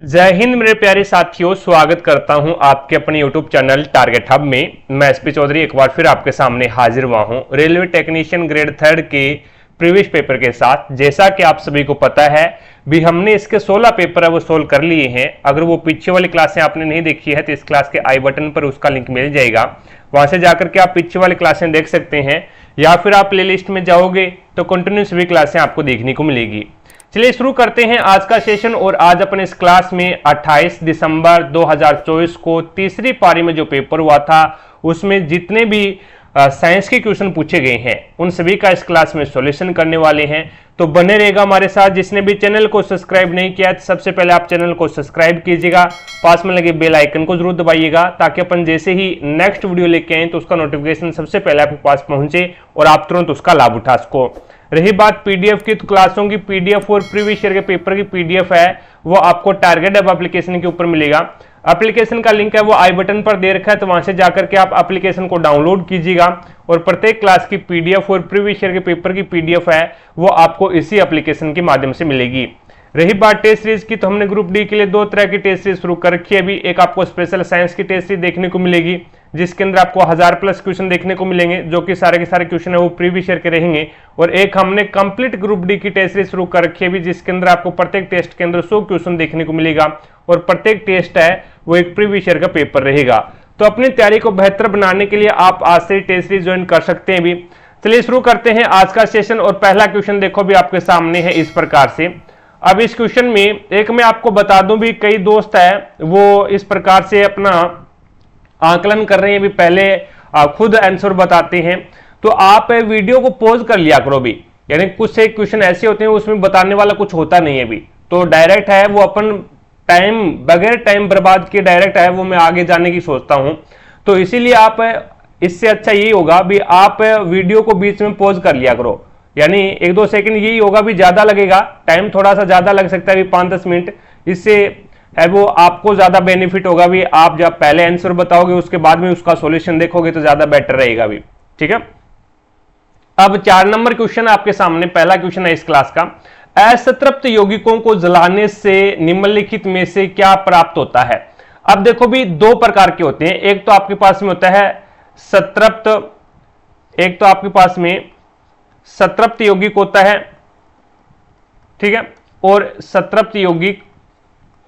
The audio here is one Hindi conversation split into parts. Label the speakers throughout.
Speaker 1: जय हिंद मेरे प्यारे साथियों, स्वागत करता हूं आपके अपने YouTube चैनल टारगेट हब में। मैं एसपी चौधरी एक बार फिर आपके सामने हाजिर हुआ हूं रेलवे टेक्नीशियन ग्रेड 3 के प्रीवियस पेपर के साथ। जैसा कि आप सभी को पता है भी हमने इसके 16 पेपर है वो सोल्व कर लिए हैं। अगर वो पीछे वाली क्लासें आपने नहीं देखी है तो इस क्लास के आई बटन पर उसका लिंक मिल जाएगा, वहां से जाकर के आप पीछे वाली क्लासें देख सकते हैं, या फिर आप प्ले लिस्ट में जाओगे तो कंटिन्यू सभी क्लासें आपको देखने को मिलेगी। चलिए शुरू करते हैं आज का सेशन। और आज अपने इस क्लास में 28 दिसंबर 2024 को तीसरी पारी में जो पेपर हुआ था उसमें जितने भी साइंस के क्वेश्चन पूछे गए हैं उन सभी का इस क्लास में सॉल्यूशन करने वाले हैं। तो बने रहेगा हमारे साथ। जिसने भी चैनल को सब्सक्राइब नहीं किया तो सबसे पहले आप चैनल को सब्सक्राइब कीजिएगा, पास में लगे बेल आइकन को जरूर दबाइएगा ताकि अपन जैसे ही नेक्स्ट वीडियो लेके आए तो उसका नोटिफिकेशन सबसे पहले आपके पास पहुंचे और आप तुरंत उसका लाभ उठा सको। रही बात पीडीएफ की, तो क्लासों की पीडीएफ और प्रीवियस ईयर के पेपर की पीडीएफ है वो आपको टारगेट हब एप्लीकेशन के ऊपर मिलेगा। एप्लीकेशन का लिंक है वो आई बटन पर दे रखा है, तो वहां से जाकर के आप एप्लीकेशन को डाउनलोड कीजिएगा और प्रत्येक क्लास की पीडीएफ और प्रीवियस ईयर के पेपर की पीडीएफ है वो आपको इसी एप्लीकेशन के माध्यम से मिलेगी। रही बात टेस्ट सीरीज की, तो हमने ग्रुप डी के लिए दो तरह की टेस्ट सीरीज शुरू कर रखी है अभी। एक आपको स्पेशल साइंस की टेस्ट सीरीज देखने को मिलेगी जिसके अंदर आपको 1000+ क्वेश्चन देखने को मिलेंगे, जो कि सारे के सारे क्वेश्चन है वो प्रीवियस ईयर के रहेंगे। और एक हमने कंप्लीट ग्रुप डी की टेस्ट सीरीज शुरू कर रखी है अभी, जिसके अंदर आपको प्रत्येक टेस्ट के अंदर 100 क्वेश्चन देखने को मिलेगा और प्रत्येक टेस्ट है वो एक प्रीवियस ईयर का पेपर रहेगा। तो अपनी तैयारी को बेहतर बनाने के लिए आप आज से टेस्ट सीरीज ज्वाइन कर सकते हैं भी। चलिए शुरू करते हैं आज का सेशन। और पहला क्वेश्चन देखो भी आपके सामने है इस प्रकार से। अब इस क्वेश्चन में एक मैं आपको बता दूं भी, कई दोस्त है वो इस प्रकार से अपना आकलन कर रहे हैं भी, पहले खुद आंसर बताते हैं। तो आप वीडियो को पॉज कर लिया करो भी, यानी कुछ एक क्वेश्चन ऐसे होते हैं उसमें बताने वाला कुछ होता नहीं है भी, तो डायरेक्ट है वो अपन टाइम बगैर टाइम बर्बाद किए डायरेक्ट है वो मैं आगे जाने की सोचता हूं। तो इसीलिए आप इससे अच्छा यही होगा भी आप वीडियो को बीच में पॉज कर लिया करो, यानी 1-2 सेकंड यही होगा भी, ज्यादा लगेगा टाइम, थोड़ा सा ज्यादा लग सकता है भी 5-10 मिनट। इससे है वो आपको ज्यादा बेनिफिट होगा भी, आप जब पहले आंसर बताओगे उसके बाद में उसका सॉल्यूशन देखोगे तो ज्यादा बेटर रहेगा भी। ठीक है, अब 4 नंबर क्वेश्चन आपके सामने, पहला क्वेश्चन है इस क्लास का। असंतृप्त यौगिकों को जलाने से निम्नलिखित में से क्या प्राप्त होता है? अब देखो भी 2 प्रकार के होते हैं, एक तो आपके पास में होता है संतृप्त, एक तो आपके पास में संतृप्त यौगिक होता है, ठीक है, और संतृप्त यौगिक,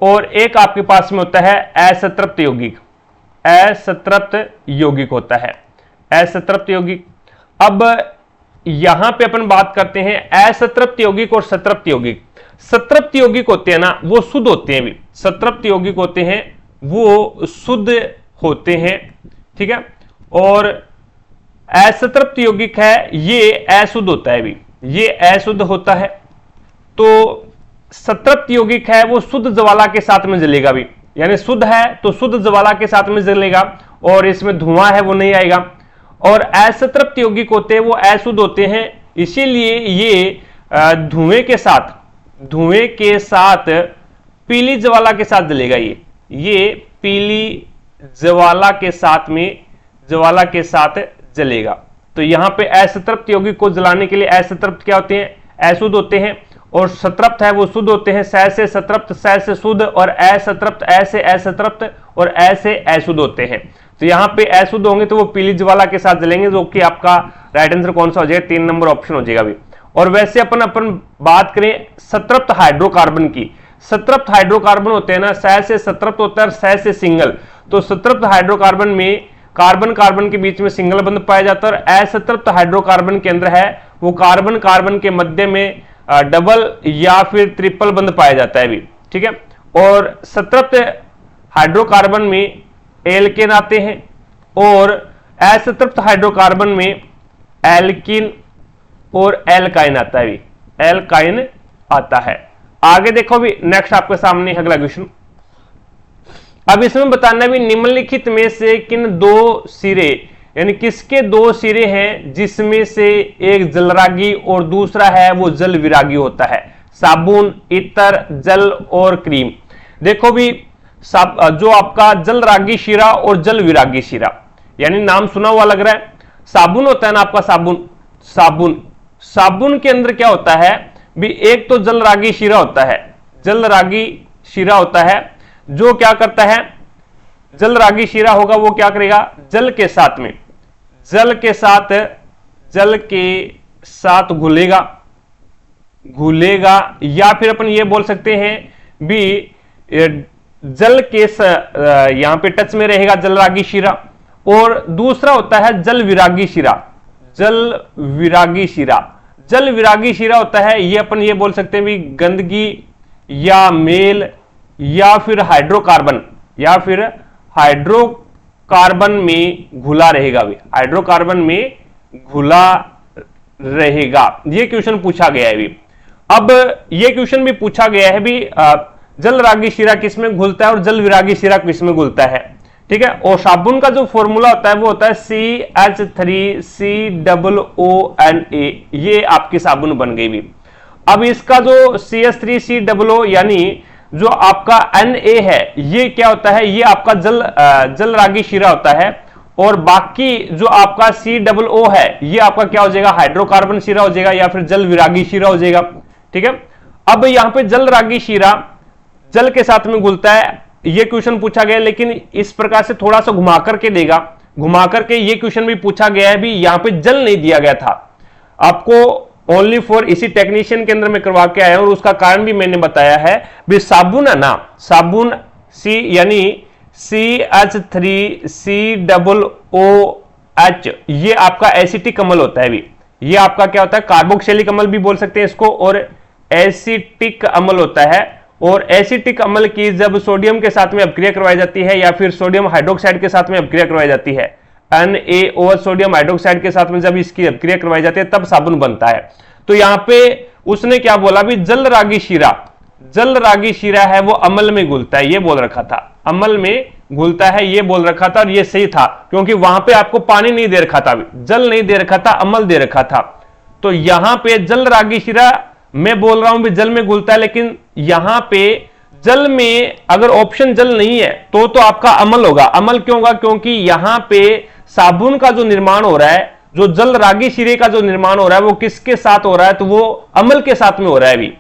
Speaker 1: और एक आपके पास में होता है असंतृप्त यौगिक। असंतृप्त यौगिक होता है, असंतृप्त यौगिक। अब यहां पे अपन बात करते हैं असंतृप्त यौगिक और संतृप्त यौगिक। संतृप्त यौगिक होते हैं ना वो शुद्ध होते हैं भी, संतृप्त यौगिक होते हैं वो शुद्ध होते हैं, ठीक है, और असंतृप्त यौगिक है ये अशुद्ध होता है भी, ये अशुद्ध होता है। तो संतृप्त यौगिक है वो शुद्ध ज्वाला के साथ में जलेगा भी, यानी शुद्ध है तो शुद्ध ज्वाला के साथ में जलेगा और इसमें धुआं है वो नहीं आएगा। और असंतृप्त यौगिक होते हैं वो अशुद्ध होते हैं, इसीलिए ये धुएं के साथ पीली ज्वाला के साथ जलेगा। ये पीली ज्वाला के साथ जलेगा। तो यहां पे असंतृप्त यौगिक को जलाने के लिए असंतृप्त क्या होते हैं? अशुद्ध होते हैं, और संतृप्त है वो शुद्ध होते हैं। स से संतृप्त, स से शुद्ध, और असंतृप्त ऐ से असंतृप्त, और ऐ से अशुद्ध होते हैं। तो यहाँ पे अशुद्ध होंगे तो वो पीली ज्वाला के साथ जलेंगे, जो कि आपका राइट आंसर कौन सा हो जाएगा? 3 नंबर ऑप्शन हो जाएगा भी। और वैसे अपन बात करें संतृप्त हाइड्रोकार्बन की, संतृप्त हाइड्रोकार्बन होते हैं ना, स से संतृप्त होता है और स से सिंगल। तो संतृप्त हाइड्रोकार्बन में कार्बन कार्बन के बीच में सिंगल बंध पाया जाता है, और असंतृप्त हाइड्रोकार्बन के अंदर है वो कार्बन कार्बन के मध्य में डबल या फिर ट्रिपल बंध पाया जाता है भी, ठीक है। और संतृप्त हाइड्रोकार्बन में एल्केन आते हैं, और असंतृप्त हाइड्रोकार्बन में एल्किन और एल्काइन आता है भी, एल्काइन आता है। आगे देखो भी, नेक्स्ट आपके सामने अगला क्वेश्चन। अब इसमें बताना भी निम्नलिखित में से किन 2 सिरे, यानी किसके 2 सिरे हैं जिसमें से एक जलरागी और दूसरा है वो जल विरागी होता है? साबुन, इत्र, जल और क्रीम। देखो भी जो आपका जलरागी शिरा और जल विरागी शिरा, यानी नाम सुना हुआ लग रहा है। साबुन होता है ना आपका, साबुन के अंदर क्या होता है भी, एक तो जलरागी शिरा होता है, जलरागी शिरा होता है, जो क्या करता है, जल रागी शिरा होगा वो क्या करेगा, जल के साथ घुलेगा, या फिर अपन ये बोल सकते हैं भी जल के यहां पे टच में रहेगा जल रागी शिरा। और दूसरा होता है जल विरागी शिरा होता है, ये अपन ये बोल सकते हैं भी गंदगी या मेल या फिर हाइड्रोकार्बन में घुला रहेगा, ये क्वेश्चन पूछा गया है भी। अब ये क्वेश्चन भी पूछा गया है भी जल रागी शिरा किसमें घुलता है और जल विरागी शिरा किसमें घुलता है, ठीक है। और साबुन का जो फॉर्मूला होता है वो होता है CH3COONA, ये आपकी साबुन बन गई भी। अब इसका जो CH3COO यानी जो आपका Na है, ये क्या होता है, ये आपका जल रागी शिरा होता है, और बाकी जो आपका COO है ये आपका क्या हो जाएगा, हाइड्रोकार्बन शिरा हो जाएगा या फिर जल विरागी शिरा हो जाएगा, ठीक है। अब यहां पे जल रागी शिरा जल के साथ में घुलता है, ये क्वेश्चन पूछा गया, लेकिन इस प्रकार से थोड़ा सा घुमा करके देगा, घुमा करके ये क्वेश्चन भी पूछा गया है भी, यहां पे जल नहीं दिया गया था आपको, ओनली फॉर इसी टेक्नीशियन के अंदर में करवा के आया हूं, और उसका कारण भी मैंने बताया है भी। साबुन है ना, साबुन यानी CH3COOH, ये आपका एसिटिक अम्ल होता है भी, ये आपका क्या होता है, कार्बोक्सिलिक अम्ल भी बोल सकते हैं इसको, और एसिटिक अम्ल होता है। और एसिटिक अम्ल की जब सोडियम के साथ में अपक्रिया करवाई जाती है या फिर सोडियम हाइड्रोक्साइड के साथ में अपक्रिया करवाई जाती है, NaOH सोडियम हाइड्रोक्साइड के साथ में जब इसकी अपक्रिया करवाई जाती है तब साबुन बनता है। तो यहां पे उसने क्या बोला भी, जल रागी शिरा है वो अम्ल में घुलता है, ये बोल रखा था, अम्ल में घुलता है ये बोल रखा था, और ये सही था क्योंकि वहां पे आपको पानी नहीं दे रखा था, जल नहीं दे रखा था, अम्ल दे रखा था। तो यहां पे जल रागी शिरा मैं बोल रहा हूं भी जल में घुलता है, लेकिन यहां पे जल में अगर ऑप्शन जल नहीं है तो आपका अम्ल होगा। अम्ल क्यों होगा, क्योंकि यहां पे साबुन का जो निर्माण हो रहा है, जो जल रागी शिरे का जो निर्माण हो रहा है वो किसके साथ हो रहा है, तो वो अम्ल के साथ में हो रहा है भी।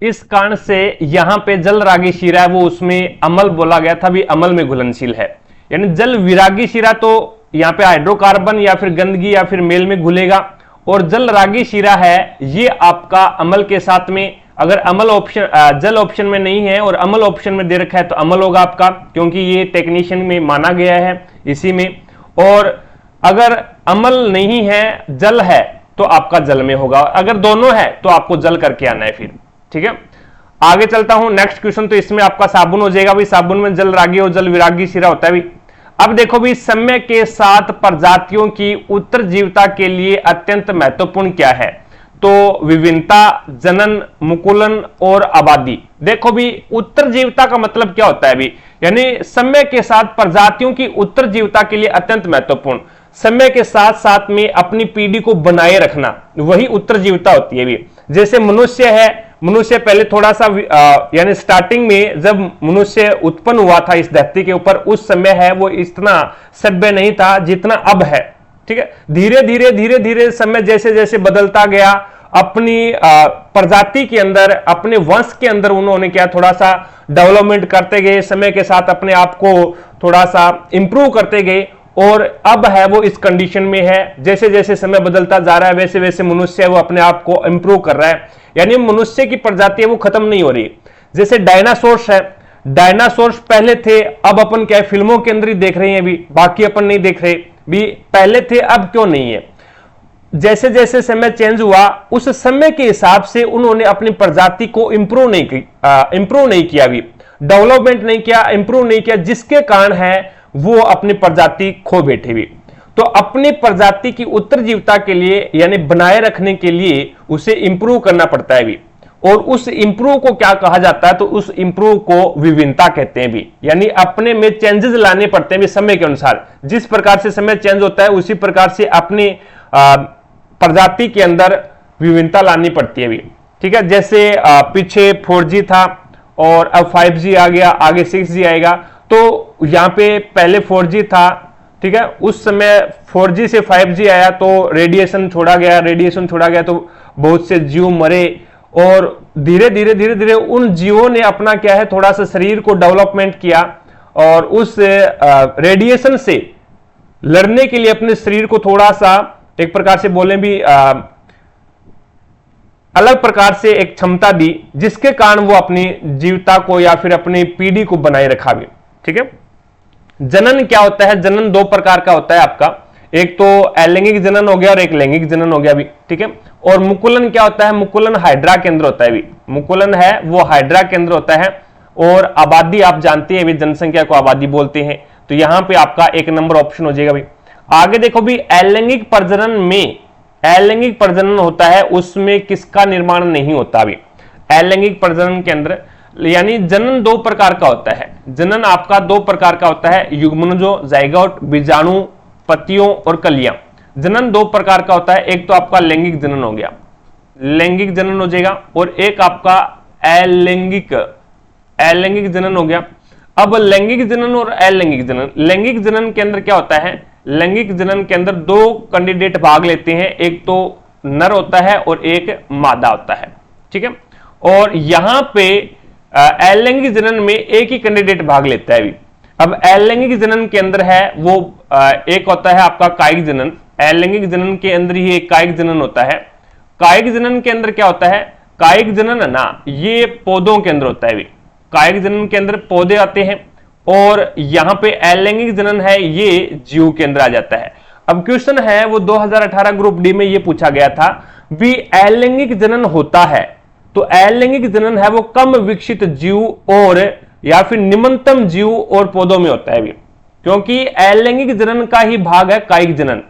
Speaker 1: इस कारण से यहां पे जल रागी शिरा है वो उसमें अम्ल बोला गया था भी, अम्ल में घुलनशील है। यानी जल विरागी शिरा तो यहां पे हाइड्रोकार्बन या फिर गंदगी या फिर मेल में घुलेगा, और जल रागी शिरा है ये आपका अम्ल के साथ में, अगर अम्ल ऑप्शन जल ऑप्शन में नहीं है और अम्ल ऑप्शन में दे रखा है तो अम्ल होगा आपका, क्योंकि ये टेक्नीशियन में माना गया है इसी में। और अगर अम्ल नहीं है जल है तो आपका जल में होगा, अगर दोनों है तो आपको जल करके आना है फिर, ठीक है। आगे चलता हूं, नेक्स्ट क्वेश्चन, तो इसमें आपका साबुन हो जाएगा भाई, साबुन में जल रागी और जल विरागी शिरा होता है भाई। अब देखो भी, समय के साथ प्रजातियों की उत्तरजीविता के लिए अत्यंत महत्वपूर्ण क्या है, तो विभिन्नता, जनन, मुकुलन और आबादी। देखो भी, उत्तरजीविता का मतलब क्या होता है भी, यानी समय के साथ प्रजातियों की उत्तरजीविता के लिए अत्यंत महत्वपूर्ण, समय के साथ साथ में अपनी पीढ़ी को बनाए रखना, वही उत्तरजीविता होती है भी। जैसे मनुष्य है, मनुष्य पहले थोड़ा सा यानी स्टार्टिंग में जब मनुष्य उत्पन्न हुआ था इस धरती के ऊपर, उस समय है वो इतना सभ्य नहीं था जितना अब है, ठीक है। धीरे धीरे समय जैसे जैसे बदलता गया, अपनी प्रजाति के अंदर, अपने वंश के अंदर उन्होंने क्या थोड़ा सा डेवलपमेंट करते गए, समय के साथ अपने आप को थोड़ा सा इंप्रूव करते गए, और अब है वो इस कंडीशन में है। जैसे जैसे समय बदलता जा रहा है वैसे वैसे मनुष्य है वो अपने आप को इंप्रूव कर रहा है, यानी मनुष्य की प्रजाति है वो खत्म नहीं हो रही। जैसे डायनासोर्स है, डायनासोर्स पहले थे, अब अपन क्या फिल्मों के अंदर ही देख रहे हैं अभी, बाकी अपन नहीं देख रहे भी, पहले थे अब क्यों नहीं है। जैसे जैसे समय चेंज हुआ उस समय के हिसाब से उन्होंने अपनी प्रजाति को इंप्रूव नहीं किया, भी डेवलपमेंट नहीं किया, इंप्रूव नहीं किया, जिसके कारण है वो अपनी प्रजाति खो बैठे भी। तो अपनी प्रजाति की उत्तरजीविता के लिए यानी बनाए रखने के लिए उसे इंप्रूव करना पड़ता है भी, और उस इंप्रूव को क्या कहा जाता है, तो उस इंप्रूव को विभिन्नता कहते हैं भी, यानी अपने में चेंजेस लाने पड़ते हैं भी समय के अनुसार। जिस प्रकार से समय चेंज होता है उसी प्रकार से अपनी प्रजाति के अंदर विभिन्नता लानी पड़ती है भी, ठीक है। जैसे पीछे 4G था और अब 5G आ गया, आगे 6G आएगा, तो यहां पे पहले 4G था, ठीक है, उस समय 4G से 5G आया तो रेडिएशन छोड़ा गया तो बहुत से जीव मरे, और धीरे धीरे उन जीवों ने अपना क्या है थोड़ा सा शरीर को डेवलपमेंट किया और उस रेडिएशन से लड़ने के लिए अपने शरीर को थोड़ा सा एक प्रकार से बोले भी अलग प्रकार से एक क्षमता दी, जिसके कारण वो अपनी जीवता को या फिर अपनी पीढ़ी को बनाए रखा भी। ठीक है। जनन क्या होता है? जनन दो प्रकार का होता है आपका, एक तो अलैंगिक जनन हो गया और एक लैंगिक जनन हो गया भी। ठीक है। और मुकुलन क्या होता है? मुकुलन हाइड्रा केंद्र होता है भी। मुकुलन है वो हाइड्रा केंद्र होता है। और आबादी आप जानते हैं भी, जनसंख्या को आबादी बोलते हैं, तो यहां पे आपका एक नंबर ऑप्शन हो जाएगा भी। आगे देखो भी, अलैंगिक प्रजनन में, अलैंगिक प्रजनन होता है उसमें किसका निर्माण नहीं होता भी। अलैंगिक प्रजनन के अंदर यानी जनन दो प्रकार का होता है। जनन आपका दो प्रकार का होता है, युग्मनजो जाइगोट, बीजाणु, पत्तियों और कलियां। जनन दो प्रकार का होता है, एक तो आपका लैंगिक जनन हो गया, लैंगिक जनन हो जाएगा, और एक आपका अलैंगिक जनन हो गया। अब लैंगिक जनन और अलैंगिक जनन, लैंगिक जनन के अंदर क्या होता है? लैंगिक जनन के अंदर दो कैंडिडेट भाग लेते हैं, एक तो नर होता है और एक मादा होता है। ठीक है। और यहां पे अलैंगिक जनन में एक ही कैंडिडेट भाग लेता है भी। अब अलैंगिक जनन के अंदर है वो एक होता है आपका कायिक जनन। अलैंगिक जनन के अंदर ही एक कायिक जनन होता है। कायिक जनन के अंदर क्या होता है? कायिक जनन ना ये पौधों के अंदर होता है भी। कायिक जनन के अंदर पौधे आते हैं, और यहां पे अलैंगिक जनन है ये जीव के अंदर आ जाता है। अब क्वेश्चन है वो 2018 ग्रुप डी में ये पूछा गया था भी, अलैंगिक जनन होता है तो अलैंगिक जनन है वो कम विकसित जीव और या फिर निम्नतम जीव और पौधों में होता है भी, क्योंकि अलैंगिक जनन का ही भाग है कायिक जनन।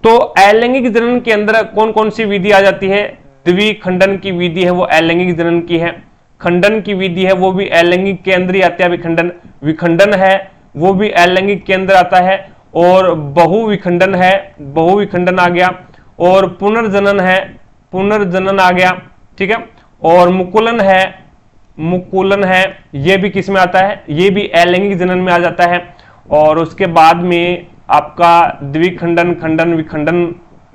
Speaker 1: तो अलैंगिक जनन के अंदर कौन कौन सी विधि आ जाती है? द्विखंडन की विधि है वो अलैंगिक जनन की है। खंडन की विधि है वो भी अलैंगिक के अंदर ही आता है विखंडन। विखंडन है वो भी अलैंगिक के अंदर आता है। और बहुविखंडन है, बहुविखंडन आ गया। और पुनर्जनन है, पुनर्जनन आ गया। ठीक है। और मुकुलन है, मुकुलन है, ये भी किस में आता है? ये भी अलैंगिक जनन में आ जाता है। और उसके बाद में आपका द्विखंडन, खंडन, विखंडन,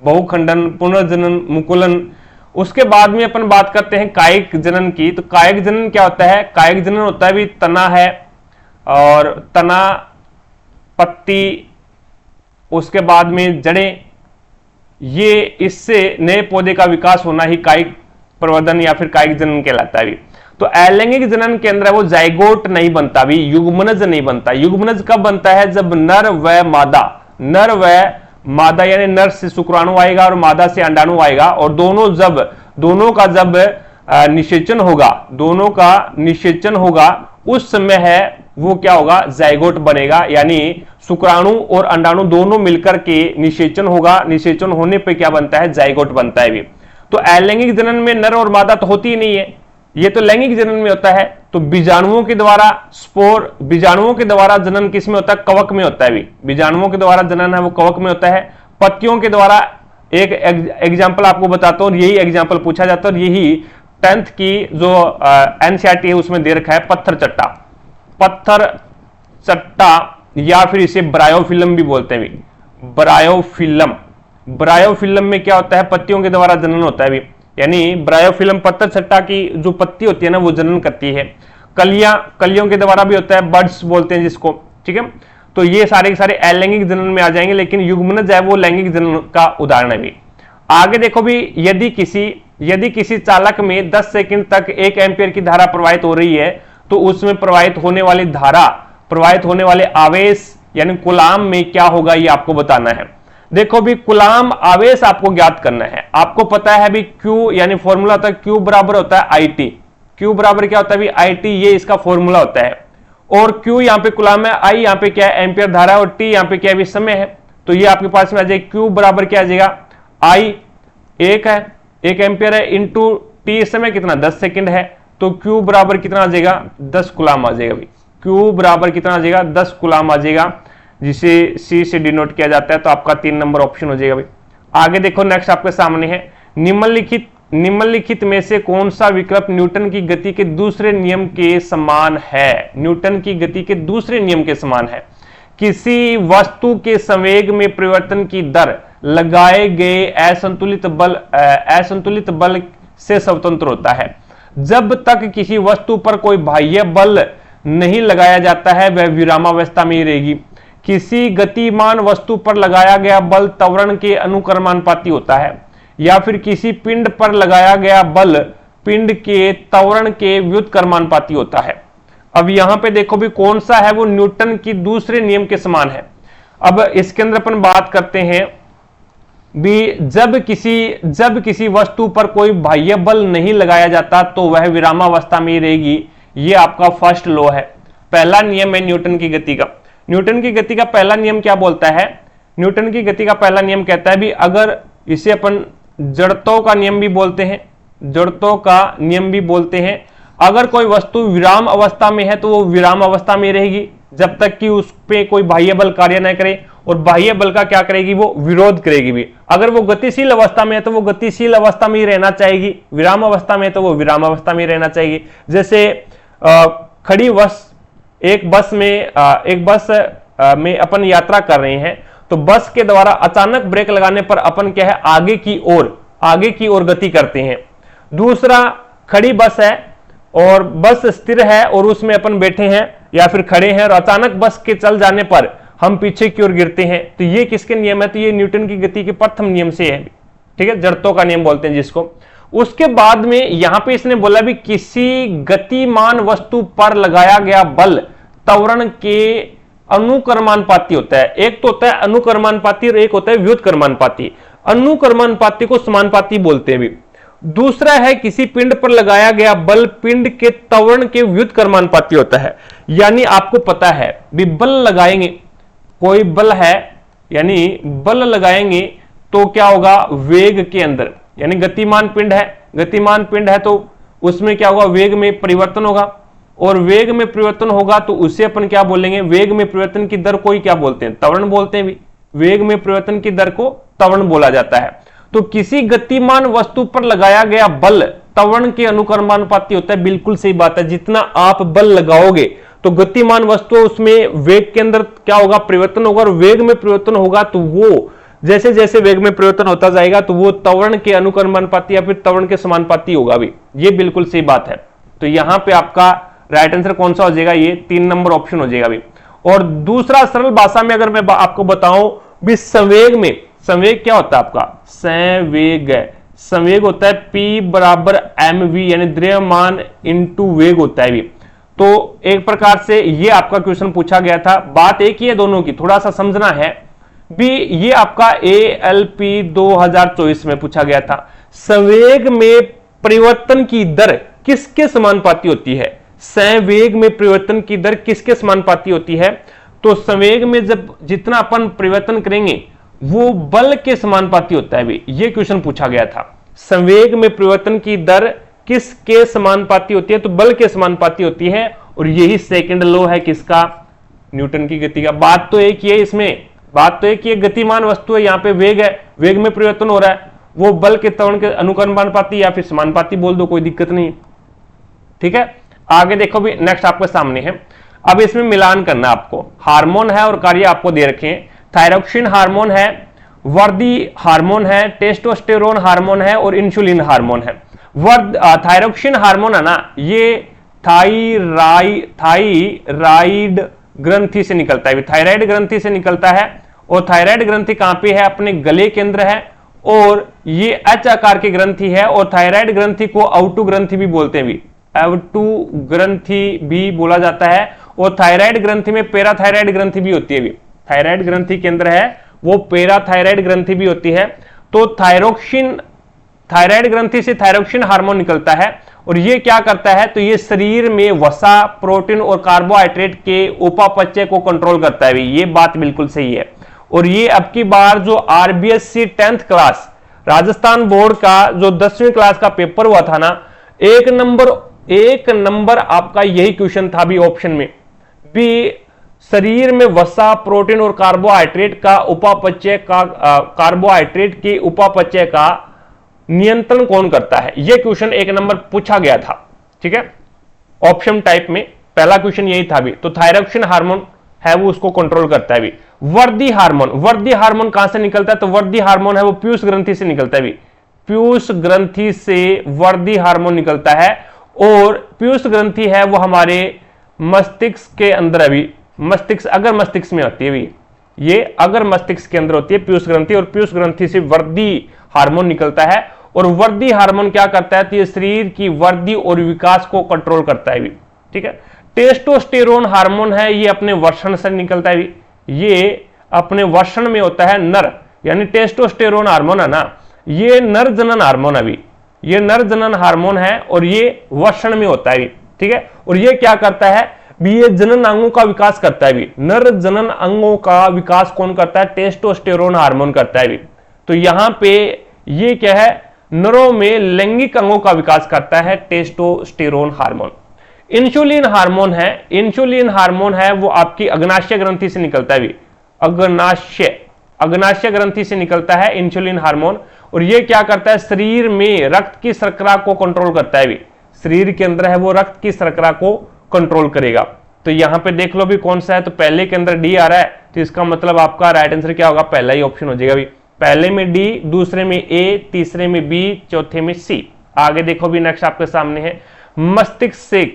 Speaker 1: बहुखंडन, पुनर्जनन, मुकुलन। उसके बाद में अपन बात करते हैं कायिक जनन की। तो कायिक जनन क्या होता है? कायिक जनन होता है भी तना है, और तना, पत्ती, उसके बाद में जड़ें, ये इससे नए पौधे का विकास होना ही कायिक प्रवर्धन या फिर कायिक जनन कहलाता है भी। तो अलैंगिक जनन के अंदर वो जाइगोट नहीं बनता भी, युग्मनज नहीं बनता। युग्मनज कब बनता है? जब नर व मादा, नर व मादा यानी नर से शुक्राणु आएगा और मादा से अंडाणु आएगा, और दोनों का जब निषेचन होगा, दोनों का निषेचन होगा, उस समय है वो क्या होगा? जाइगोट बनेगा। यानी शुक्राणु और अंडाणु दोनों मिलकर के निषेचन होगा। निषेचन होने पे क्या बनता है? जाइगोट बनता है भी। तो अलैंगिक जनन में नर और मादा तो होती ही नहीं है, ये तो लैंगिक जनन में होता है। तो बीजाणुओं के द्वारा स्पोर, बीजाणुओं के द्वारा जनन किस में होता है? कवक में होता है भी। बीजाणुओं के द्वारा जनन है वो कवक में होता है। पत्तियों के द्वारा एक एग्जाम्पल आपको बताता हूं, यही एग्जाम्पल पूछा जाता है, और यही 10th की जो एनसीईआरटी है उसमें दे रखा है, पत्थर चट्टा। पत्थर चट्टा या फिर इसे ब्रायोफिल्म भी बोलते हैं भी। ब्रायोफिल्म, ब्रायोफिल्म में क्या होता है? पत्तियों के द्वारा जनन होता है भी। यानी ब्रायोफिल्म पत्थर चट्टा की जो पत्ती होती है ना वो जनन करती है। कलियां, कलियों के द्वारा भी होता है, बर्ड्स बोलते हैं जिसको। ठीक है। तो ये सारे के सारे अलैंगिक जनन में आ जाएंगे, लेकिन युग्मनज है वो लैंगिक जनन का उदाहरण है भी। आगे देखो भी, यदि किसी चालक में 10 सेकंड तक 1 एम्पियर की धारा प्रवाहित हो रही है, तो उसमें प्रवाहित होने वाली धारा, प्रवाहित होने वाले आवेश यानी कूलाम में क्या होगा ये आपको बताना है। देखो भी, कूलाम आवेश आपको ज्ञात करना है। आपको पता है भी Q यानी फॉर्मूला होता है, Q बराबर होता है IT। Q बराबर क्या होता है भी? IT, ये इसका फॉर्मूला होता है। और Q यहाँ पे कूलाम है, I यहाँ पे क्या है? एम्पियर धारा, और T यहाँ पे क्या है? समय है। तो ये आपके पास में आ जाएगा, Q बराबर क्या आ जाएगा? I 1 है, 1 एम्पियर है, इंटू T समय कितना? 10 सेकेंड है। तो Q बराबर कितना आ जाएगा? 10 कूलाम आ जाएगा भाई। Q बराबर कितना आ जाएगा? 10 कूलाम आ जाएगा, जिसे C से डिनोट किया जाता है। तो आपका 3 नंबर ऑप्शन हो जाएगा भाई। आगे देखो, नेक्स्ट आपके सामने है, निम्नलिखित में से कौन सा विकल्प न्यूटन की गति के दूसरे नियम के समान है? न्यूटन की गति के दूसरे नियम के समान है। किसी वस्तु के संवेग में परिवर्तन की दर लगाए गए असंतुलित बल से स्वतंत्र होता है। जब तक किसी वस्तु पर कोई बाह्य बल नहीं लगाया जाता है वह विरामावस्था में ही रहेगी। किसी गतिमान वस्तु पर लगाया गया बल त्वरण के अनुक्रमानुपाती होता है, या फिर किसी पिंड पर लगाया गया बल पिंड के त्वरण के व्युत्क्रमानुपाती होता है। अब यहां पे देखो भी कौन सा है, वो न्यूटन की दूसरे नियम के समान है। अब इसके अंदर अपन बात करते हैं भी जब किसी वस्तु पर कोई बाह्य बल नहीं लगाया जाता तो वह विरामावस्था में ही रहेगी। ये आपका फर्स्ट लॉ है, पहला नियम है न्यूटन की गति का। न्यूटन की गति का पहला नियम क्या बोलता है? न्यूटन की गति का पहला नियम कहता है भी अगर इसे अपन जड़त्व का नियम भी बोलते हैं, जड़त्व का नियम भी बोलते हैं, अगर कोई वस्तु विराम अवस्था में है तो वो विराम अवस्था में रहेगी जब तक कि उस पे कोई बाह्य बल कार्य न करे, और बाह्य बल का क्या करेगी, वो विरोध करेगी भी। अगर वो गतिशील अवस्था में है तो वो गतिशील अवस्था में ही रहना चाहेगी, विराम अवस्था में है तो वो विराम अवस्था में ही रहना चाहिए। जैसे खड़ी बस, एक बस में अपन यात्रा कर रहे हैं तो बस के द्वारा अचानक ब्रेक लगाने पर अपन क्या है, आगे की ओर गति करते हैं। दूसरा, खड़ी बस है और बस स्थिर है और उसमें अपन बैठे हैं या फिर खड़े हैं और अचानक बस के चल जाने पर हम पीछे की ओर गिरते हैं, तो ये किसके नियम है? तो ये न्यूटन की गति के प्रथम नियम से है, ठीक है, जड़त्व का नियम बोलते हैं जिसको। उसके बाद में यहां पे इसने बोला भी किसी गतिमान वस्तु पर लगाया गया बल त्वरण के अनुक्रमानुपाती होता है। एक तो होता है अनुक्रमानुपाती और एक होता है व्युत्क्रमानुपाती। अनुक्रमानुपाती को समानुपाती बोलते हैं भी। दूसरा है किसी पिंड पर लगाया गया बल पिंड के त्वरण के व्युत्क्रमानुपाती होता है। यानी आपको पता है भी बल लगाएंगे, कोई बल है यानी बल लगाएंगे तो क्या होगा, वेग के अंदर, यानी गतिमान पिंड है तो उसमें क्या होगा, वेग में परिवर्तन होगा, और वेग में परिवर्तन होगा तो उसे अपन क्या बोलेंगे, वेग में परिवर्तन की दर को ही क्या बोलते हैं, त्वरण बोलते हैं भी। वेग में परिवर्तन की दर को त्वरण बोला जाता है। तो किसी गतिमान वस्तु पर लगाया गया बल त्वरण के अनुक्रमानुपाती होता है। बिल्कुल सही बात है, जितना आप बल लगाओगे तो गतिमान वस्तु उसमें वेग के अंदर क्या होगा, परिवर्तन होगा, और वेग में परिवर्तन होगा तो वो जैसे जैसे वेग में परिवर्तन होता जाएगा तो वो त्वरण के अनुक्रमानुपाती या फिर त्वरण के समानुपाती होगा भी। ये बिल्कुल सही बात है। तो यहां पे आपका राइट आंसर कौन सा हो जाएगा, ये 3 नंबर ऑप्शन हो जाएगा भी। और दूसरा सरल भाषा में अगर मैं आपको बताऊं भी, संवेग क्या होता है आपका, संवेग होता है P बराबर mv, यानी द्रव्यमान इंटू वेग होता है भी। तो एक प्रकार से ये आपका क्वेश्चन पूछा गया था। बात एक ही है दोनों की, थोड़ा सा समझना है भी। ये आपका ALP 2024 में पूछा गया था। संवेग में परिवर्तन की दर किसके समानुपाती होती है? संवेग में परिवर्तन की दर किसके समानुपाती होती है? तो संवेग में जब जितना अपन परिवर्तन करेंगे वो बल के समानुपाती होता है भी। ये क्वेश्चन पूछा गया था। संवेग में परिवर्तन की दर किसके समानुपाती होती है? तो बल के समानुपाती होती है, और यही सेकंड लॉ है किसका, न्यूटन की गति का। बात तो एक ही है इसमें, बात तो एक ही है, गतिमान वस्तु है, यहाँ पे वेग है, वेग में परिवर्तन हो रहा है, वो बल के त्वरण के अनुक्रमानुपाती या फिर समानुपाती बोल दो, कोई दिक्कत नहीं है, ठीक है। आगे देखो भी, नेक्स्ट आपके सामने है। अब इसमें मिलान करना आपको, हार्मोन है और कार्य आपको दे रखे हैं। थायरोक्सिन हार्मोन है, वर्दी हार्मोन है, टेस्टोस्टेरोन हार्मोन है और इंसुलिन हार्मोन है। थायरोक्सिन हार्मोन है ना, ये थायराइड ग्रंथि से निकलता है, थायराइड ग्रंथि से निकलता है। और थायराइड ग्रंथि कहां पे है, अपने गले के अंदर है, और ये H आकार की ग्रंथि है। और थायराइड ग्रंथि को अवटु ग्रंथि भी बोलते हैं भी, अवटु ग्रंथि भी बोला जाता है। और थायराइड ग्रंथि में पैराथायराइड ग्रंथि भी होती है भी, थायराइड ग्रंथि के अंदर है वो पैराथायराइड ग्रंथि भी होती है। तो थायराइड ग्रंथि से थायरोक्सिन हार्मोन निकलता है, और ये क्या करता है, तो ये शरीर में वसा, प्रोटीन और कार्बोहाइड्रेट के उपापचय को कंट्रोल करता है भी। ये बात बिल्कुल सही है। और ये अब की बार जो RBSc 10th class Rajasthan board का जो 10वीं क्लास का पेपर हुआ था ना, एक नंबर आपका यही क्वेश्चन था भी ऑप्शन में भी। शरीर में वसा, प्रोटीन और कार्बोहाइड्रेट के उपापचय का नियंत्रण कौन करता है, यह क्वेश्चन एक नंबर पूछा गया था, ठीक है, ऑप्शन टाइप में पहला क्वेश्चन यही था भी। तो थायरोक्सिन हार्मोन है वो उसको कंट्रोल करता है भी। वर्दी हार्मोन कहां से निकलता है, तो वर्दी हार्मोन है वो पीयूष ग्रंथि से निकलता है भी। पीयूष ग्रंथि से वर्दी हार्मोन निकलता है, और पीयूष ग्रंथि है वो हमारे मस्तिष्क के अंदर अभी अगर मस्तिष्क में होती है भी, ये अगर मस्तिष्क के अंदर होती है पीयूष ग्रंथि, और पीयूष ग्रंथि से वर्दी हार्मोन निकलता है। और वर्दी हार्मोन क्या करता है, तो ये शरीर की वर्दी और विकास को कंट्रोल करता है भी, ठीक है। टेस्टोस्टेरोन हार्मोन है, ये अपने वर्षण से निकलता है भी, ये अपने वर्षण में होता है नर, यानी टेस्टोस्टेरोन हार्मोन है ना, ये नर जनन हार्मोन है भी, ये नर जनन हार्मोन है और ये वर्षण में होता है भी, ठीक है। और ये क्या करता है भी, ये जनन अंगों का विकास करता है भी। नर जनन अंगों का विकास कौन करता है, टेस्टोस्टेरोन हार्मोन करता है भी। तो यहां पे ये क्या है, नरों में लैंगिक अंगों का विकास करता है टेस्टोस्टेरोन हार्मोन। इंसुलिन हार्मोन है, इंसुलिन हार्मोन है वो आपकी अग्नाशय ग्रंथि से निकलता है भी, अग्नाशय ग्रंथि से निकलता है इंसुलिन हार्मोन। और ये क्या करता है, शरीर में रक्त की शर्करा को कंट्रोल करता है भी, शरीर के अंदर है वो रक्त की शर्करा को कंट्रोल करेगा। तो यहां पे देख लो भी कौन सा है, तो पहले के अंदर डी आ रहा है, तो इसका मतलब आपका राइट आंसर क्या होगा, पहला ही ऑप्शन हो जाएगा भी। पहले में डी, दूसरे में ए, तीसरे में बी, चौथे में सी। आगे देखो भी नेक्स्ट आपके सामने है, मस्तिष्क से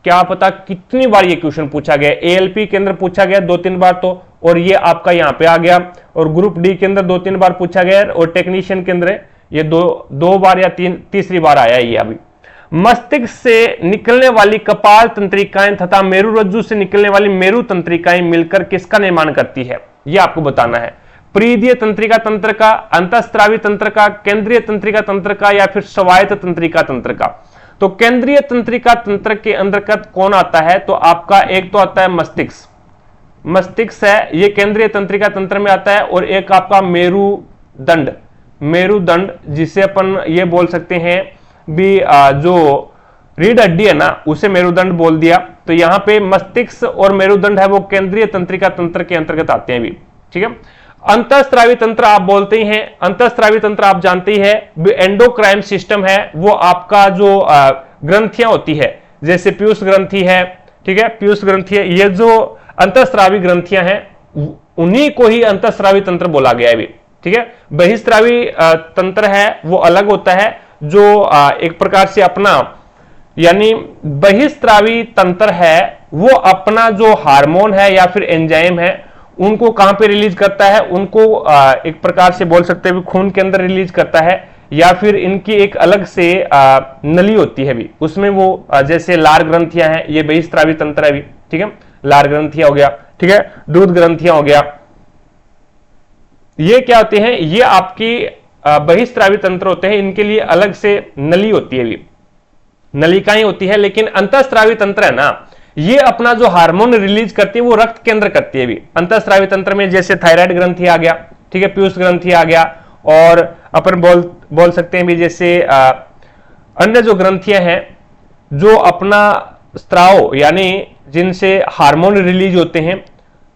Speaker 1: क्या पता कितनी बार ये क्वेश्चन पूछा गया, एएलपी के अंदर पूछा गया 2-3 बार तो, और ये आपका यहां पे आ गया, और ग्रुप डी के अंदर 2-3 बार पूछा गया, और टेक्नीशियन के अंदर ये दो बार या तीसरी बार आया ये अभी। मस्तिष्क से निकलने वाली कपाल तंत्रिकाएं तथा मेरुरज्जु से निकलने वाली मेरु तंत्रिकाएं मिलकर किसका निर्माण करती है, यह आपको बताना है। परिधीय तंत्रिका तंत्र का, अंतःस्रावी तंत्र का, केंद्रीय तंत्रिका तंत्र का, या फिर स्वायत्त तंत्रिका तंत्र का। तो केंद्रीय तंत्रिका तंत्र के अंतर्गत कौन आता है, तो आपका एक तो आता है मस्तिष्क, मस्तिष्क है ये केंद्रीय तंत्रिका तंत्र में आता है, और एक आपका मेरुदंड, मेरुदंड जिसे अपन ये बोल सकते हैं भी जो रीढ़ हड्डी है ना उसे मेरुदंड बोल दिया। तो यहां पे मस्तिष्क और मेरुदंड है वो केंद्रीय तंत्रिका तंत्र के अंतर्गत आते हैं भी, ठीक है। अंतःस्रावी तंत्र आप बोलते ही हैं, अंतःस्रावी तंत्र आप जानते ही है, एंडोक्राइन सिस्टम है वो आपका जो ग्रंथियां होती है, जैसे पीयूष ग्रंथि है, ठीक है, पीयूष ग्रंथि है, ये जो अंतःस्रावी ग्रंथियां हैं उन्हीं को ही अंतःस्रावी तंत्र बोला गया है भी, ठीक है। बहिस्रावी तंत्र है वो अलग होता है, जो एक प्रकार से अपना यानी बहिस्रावी तंत्र है वो अपना जो हार्मोन है या फिर एंजाइम है उनको कहां पे रिलीज करता है, उनको एक प्रकार से बोल सकते हैं खून के अंदर रिलीज करता है, या फिर इनकी एक अलग से नली होती है भी, उसमें वो जैसे लार ग्रंथियां हैं, ये बहिस्रावी तंत्र है भी, ठीक है, लार ग्रंथियां हो गया, ठीक है, दूध ग्रंथियां हो गया, ये क्या होते हैं, ये आपकी बहिस्रावी तंत्र होते हैं, इनके लिए अलग से नली होती है भी, नलिकाएं होती है। लेकिन अंतःस्रावी तंत्र है ना, ये अपना जो हार्मोन रिलीज करती है वो रक्त के अंदर करती है भी। अंतःस्रावी तंत्र में जैसे थायराइड ग्रंथि आ गया, ठीक है, पीयूष ग्रंथि आ गया, और अपन बोल सकते हैं भी जैसे अन्य जो ग्रंथियां हैं जो अपना स्त्राव यानी जिनसे हार्मोन रिलीज होते हैं,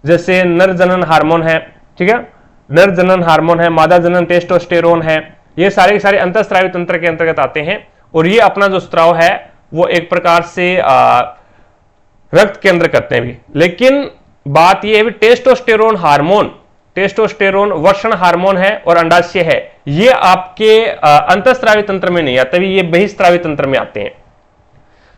Speaker 1: जैसे नर जनन हार्मोन है, ठीक है, नर जनन हार्मोन है, मादा जनन टेस्टोस्टेरोन है, ये सारे के सारे अंतःस्रावी तंत्र के अंतर्गत आते हैं, और ये अपना जो स्त्राव है वो एक प्रकार से रक्त के अंदर करते हैं भी। लेकिन बात यह है भी टेस्टोस्टेरोन हार्मोन, टेस्टोस्टेरोन वर्षण हार्मोन है और अंडाशय है, ये आपके अंतःस्रावी तंत्र में नहीं आते, ये बहिस्रावी तंत्र में आते हैं।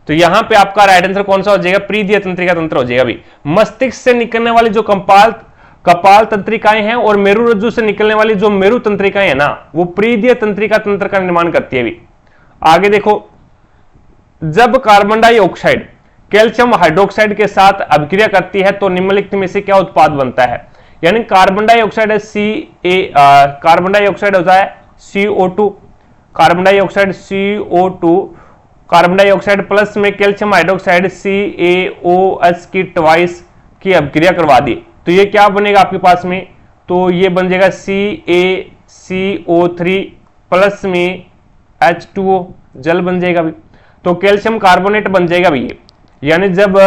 Speaker 1: तो यहां पे आपका राइट आंसर कौन सा हो जाएगा, परिधीय तंत्रिका तंत्र हो जाएगा भी। मस्तिष्क से निकलने वाली जो कपाल तंत्रिकाएं हैं और मेरुरज्जु से निकलने वाली जो मेरु तंत्रिकाएं हैं ना वो परिधीय तंत्रिका तंत्र का निर्माण करती है भी। आगे देखो, जब कार्बन डाइऑक्साइड कैल्शियम हाइड्रोक्साइड के साथ अभिक्रिया करती है तो निम्नलिखित में से क्या उत्पाद बनता है, यानी कार्बन डाइऑक्साइड है कार्बन डाइऑक्साइड होता है CO2, carbon dioxide CO2, carbon dioxide plus में कैल्शियम हाइड्रोक्साइड CaOH की ट्वाइस की अभिक्रिया करवा दी तो ये क्या बनेगा आपके पास में, तो ये बन जाएगा CaCO3 प्लस में H2O, जल बन जाएगा भी। तो कैल्शियम कार्बोनेट बन जाएगा भी ये, यानी जब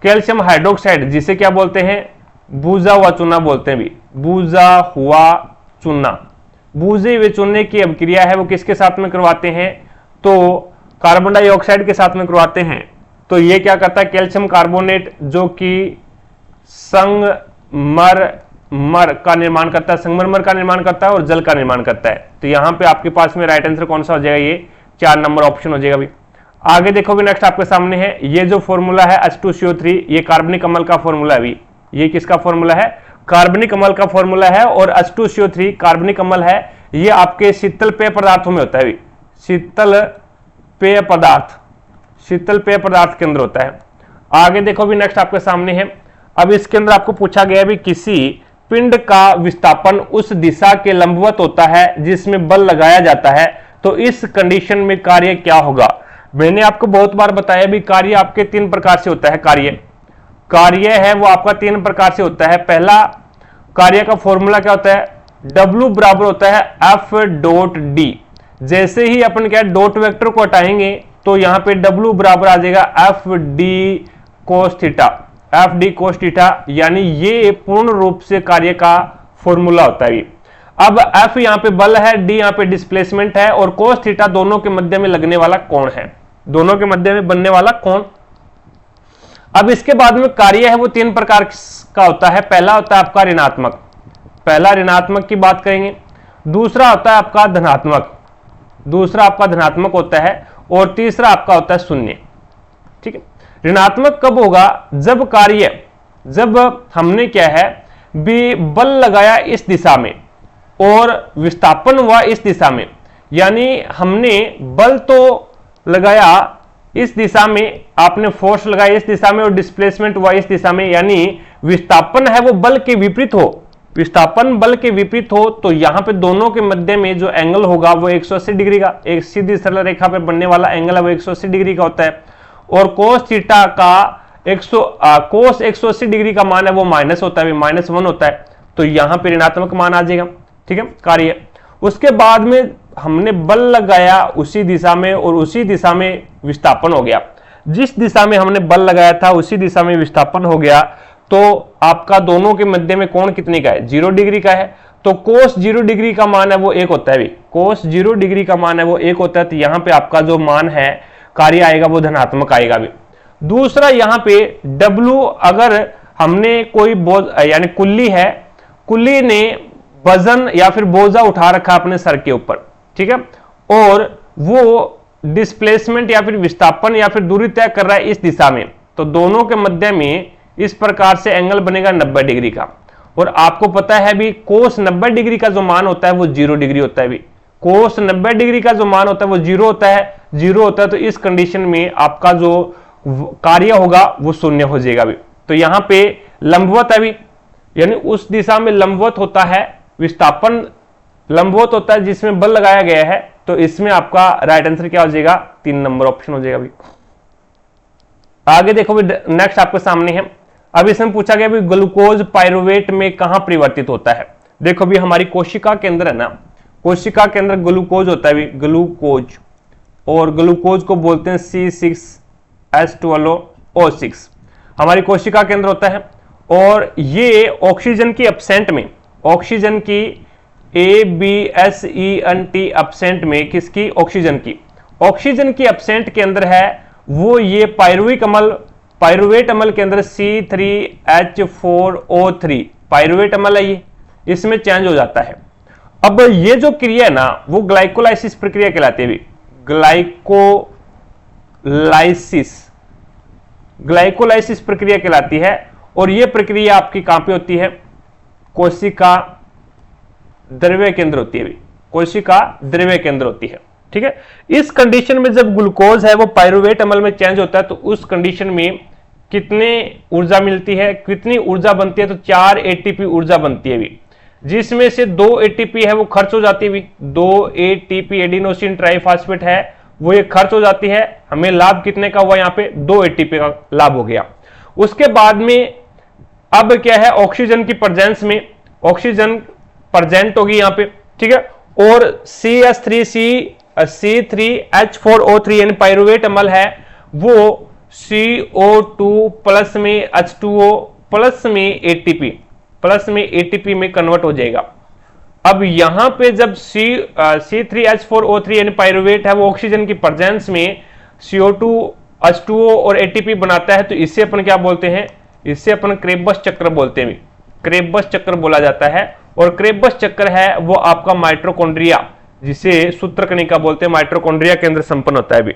Speaker 1: कैल्शियम हाइड्रोक्साइड जिसे क्या बोलते हैं, बूझा हुआ चूना बोलते हैं भी, बूझा हुआ चूना, बूझे हुए चूने की अभिक्रिया है वो किसके साथ में करवाते हैं, तो कार्बन डाइऑक्साइड के साथ में करवाते हैं। तो ये क्या करता है, कैल्शियम कार्बोनेट जो कि संगमरमर मर का निर्माण करता है, संगमरमर का निर्माण करता है और जल का निर्माण करता है। तो यहां पे आपके पास में राइट आंसर कौन सा हो जाएगा, ये 4 नंबर ऑप्शन हो जाएगा भी। आगे देखो भी नेक्स्ट आपके सामने है, ये जो फॉर्मूला है H2CO3, ये कार्बनिक अम्ल का फॉर्मूला है भी। ये किसका फॉर्मूला है, कार्बनिक अम्ल का फॉर्मूला है। और H2CO3 कार्बनिक अम्ल है, ये आपके शीतल पेय पदार्थों में होता है भी, शीतल पेय पदार्थ, शीतल पेय पदार्थ के अंदर होता है। आगे देखो भी नेक्स्ट आपके सामने है, अब इसके अंदर आपको पूछा गया भी किसी पिंड का विस्थापन उस दिशा के लंबवत होता है जिसमें बल लगाया जाता है, तो इस कंडीशन में कार्य क्या होगा। मैंने आपको बहुत बार बताया भी कार्य आपके 3 प्रकार से होता है। कार्य है वो आपका 3 प्रकार से होता है। पहला कार्य का फॉर्मूला क्या होता है, W बराबर होता है F.D। जैसे ही अपन क्या डॉट वेक्टर को हटाएंगे तो यहां पे W बराबर आ जाएगा FD cos theta, FD cos theta, यानी ये पूर्ण रूप से कार्य का फॉर्मूला होता है। अब F यहां पे बल है, D यहां पे डिस्प्लेसमेंट है और cos थीटा दोनों के मध्य में लगने वाला कोण है, दोनों के मध्य में बनने वाला कोण। अब इसके बाद में कार्य है वो 3 प्रकार का होता है। पहला होता है आपका ऋणात्मक, पहला ऋणात्मक की बात करेंगे। दूसरा होता है आपका धनात्मक, दूसरा आपका धनात्मक होता है। और तीसरा आपका होता है शून्य। ठीक है, ऋणात्मक कब होगा, जब कार्य, जब हमने क्या है भी बल लगाया इस दिशा में और विस्थापन हुआ इस दिशा में, यानी हमने बल तो लगाया इस दिशा में, आपने फोर्स लगाया इस दिशा में और डिस्प्लेसमेंट हुआ इस दिशा में, यानी विस्थापन है वो बल के विपरीत हो, विस्थापन बल के विपरीत हो, तो यहां पे दोनों के मध्य में जो एंगल होगा वो 180 डिग्री का, एक सीधी सरल रेखा पे बनने वाला एंगल है वो 180 डिग्री का होता है। और कोस थीटा का कोस 180 डिग्री का मान है वो माइनस होता है, -1 होता है। तो यहां पे ऋणात्मक मान आ जाएगा। ठीक है, कार्य। उसके बाद में हमने बल लगाया उसी दिशा में और उसी दिशा में विस्थापन हो गया, जिस दिशा में हमने बल लगाया था उसी दिशा में विस्थापन हो गया, तो आपका दोनों के मध्य में कोण कितने का है, 0 डिग्री का है। तो कोस 0 डिग्री का मान है वो 1 होता है भी, कोस 0 डिग्री का मान है वो 1 होता है। तो यहां पे आपका जो मान है कार्य आएगा वो धनात्मक आएगा भी। दूसरा यहां पे W, अगर हमने कोई बोझ यानी कुल्ली है, कुल्ली ने वजन या फिर बोझा उठा रखा अपने सर के ऊपर, ठीक है, और वो डिस्प्लेसमेंट या फिर विस्थापन या फिर दूरी तय कर रहा है इस दिशा में, तो दोनों के मध्य में इस प्रकार से एंगल बनेगा 90 डिग्री का। और आपको पता है भी कोस 90 डिग्री का जो मान होता है वो 0 डिग्री होता है भी, कोस 90 डिग्री का जो मान होता है वो 0 होता है, 0 होता है। तो इस कंडीशन में आपका जो कार्य होगा वो शून्य हो जाएगा भी। तो यहां पे लंबवत है भी, यानी उस दिशा में लंबवत होता है, विस्थापन लंबवत होता है जिसमें बल लगाया गया है। तो इसमें आपका राइट आंसर क्या हो जाएगा, 3 नंबर ऑप्शन हो जाएगा भी। आगे देखो भी नेक्स्ट आपके सामने है, अब इसमें पूछा गया भी ग्लूकोज पायरुवेट में कहां परिवर्तित होता है। देखो भी हमारी कोशिका के अंदर है ना, कोशिका के अंदर ग्लूकोज होता है भी, ग्लूकोज, और ग्लूकोज को बोलते हैं C6H12O6 हमारी कोशिका के अंदर होता है। और ये ऑक्सीजन की एब्सेंट में, ऑक्सीजन की ABSENT एब्सेंट में, किसकी, ऑक्सीजन की, ऑक्सीजन की एब्सेंट के अंदर है वो ये पायरुविक अम्ल, पायरुवेट अम्ल के अंदर C3H4O3 पायरुवेट अम्ल है, ये इसमें चेंज हो जाता है। अब ये जो क्रिया है ना वो ग्लाइकोलाइसिस प्रक्रिया कहलाती है, ग्लाइकोलाइसिस, ग्लाइकोलाइसिस प्रक्रिया कहलाती है। और ये प्रक्रिया आपकी कहां पे होती है, कोशिका द्रव्य केंद्र होती है, कोशिका द्रव्य केंद्र होती है। ठीक है, इस कंडीशन में जब ग्लूकोज है वो पायरुवेट अम्ल में चेंज होता है तो उस कंडीशन में कितने ऊर्जा मिलती है, कितनी ऊर्जा बनती है, तो 4 ATP ऊर्जा बनती है भी, जिसमें से 2 ATP है वो खर्च हो जाती है भी, 2 ATP एडिनोसिन ट्राइफॉस्फेट है वो ये खर्च हो जाती है। हमें लाभ कितने का हुआ, यहाँ पे 2 ATP का लाभ हो गया। उसके बाद में अब क्या है, ऑक्सीजन की प्रेजेंस में ऑक्सीजन प्रेजेंट होगी यहाँ पे, ठीक है, और C3H4O3 यानी पायरुवेट अम्ल है वो CO2 प्लस में H2O प्लस में ATP में कन्वर्ट हो जाएगा। अब यहां पे जब C3H4O3 यानी पायरुवेट है वो ऑक्सीजन की प्रेजेंस में CO2 H2O और ATP बनाता है, तो इसे अपन क्या बोलते हैं, इससे अपन क्रेब्स चक्र बोलते हैं। क्रेबस चक्र बोला जाता है। और क्रेबस चक्र है वो आपका माइटोकॉन्ड्रिया, जिसे सूत्रकणिका बोलते हैं, माइटोकॉन्ड्रिया के अंदर संपन्न होता है भी।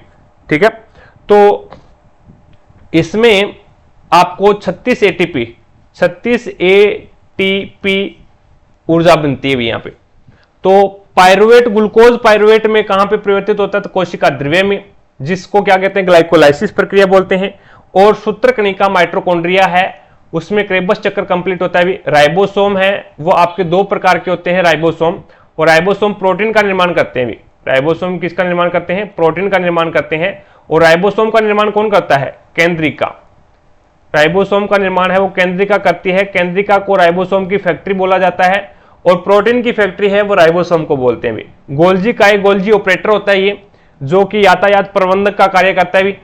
Speaker 1: ठीक है, तो इसमें आपको 36 एटीपी ऊर्जा बनती है यहां पे। तो पायरुवेट, ग्लूकोज पायरुवेट में कहां पे परिवर्तित होता है? तो कोशिका द्रव्य में, जिसको क्या कहते हैं? ग्लाइकोलाइसिस प्रक्रिया बोलते हैं। और सूत्रकणिका माइटोकॉन्ड्रिया है, उसमें क्रेबस चक्र कंप्लीट होता है भी। राइबोसोम है, वो आपके दो प्रकार के होते हैं राइबोसोम, और राइबोसोम प्रोटीन का निर्माण करते हैं भी। राइबोसोम किसका निर्माण करते हैं? प्रोटीन का निर्माण करते हैं। और राइबोसोम का निर्माण कौन करता है? केंद्रिका। राइबोसोम का निर्माण है वो केंद्रिका करती है। केंद्रिका को राइबोसोम की फैक्ट्री बोला जाता है, और प्रोटीन की फैक्ट्री है वो राइबोसोम को बोलते हैं भी। गोल्जी का एक गोल्जी ऑपरेटर होता है ये, जो कि यातायात प्रबंधक का कार्य करता है भी,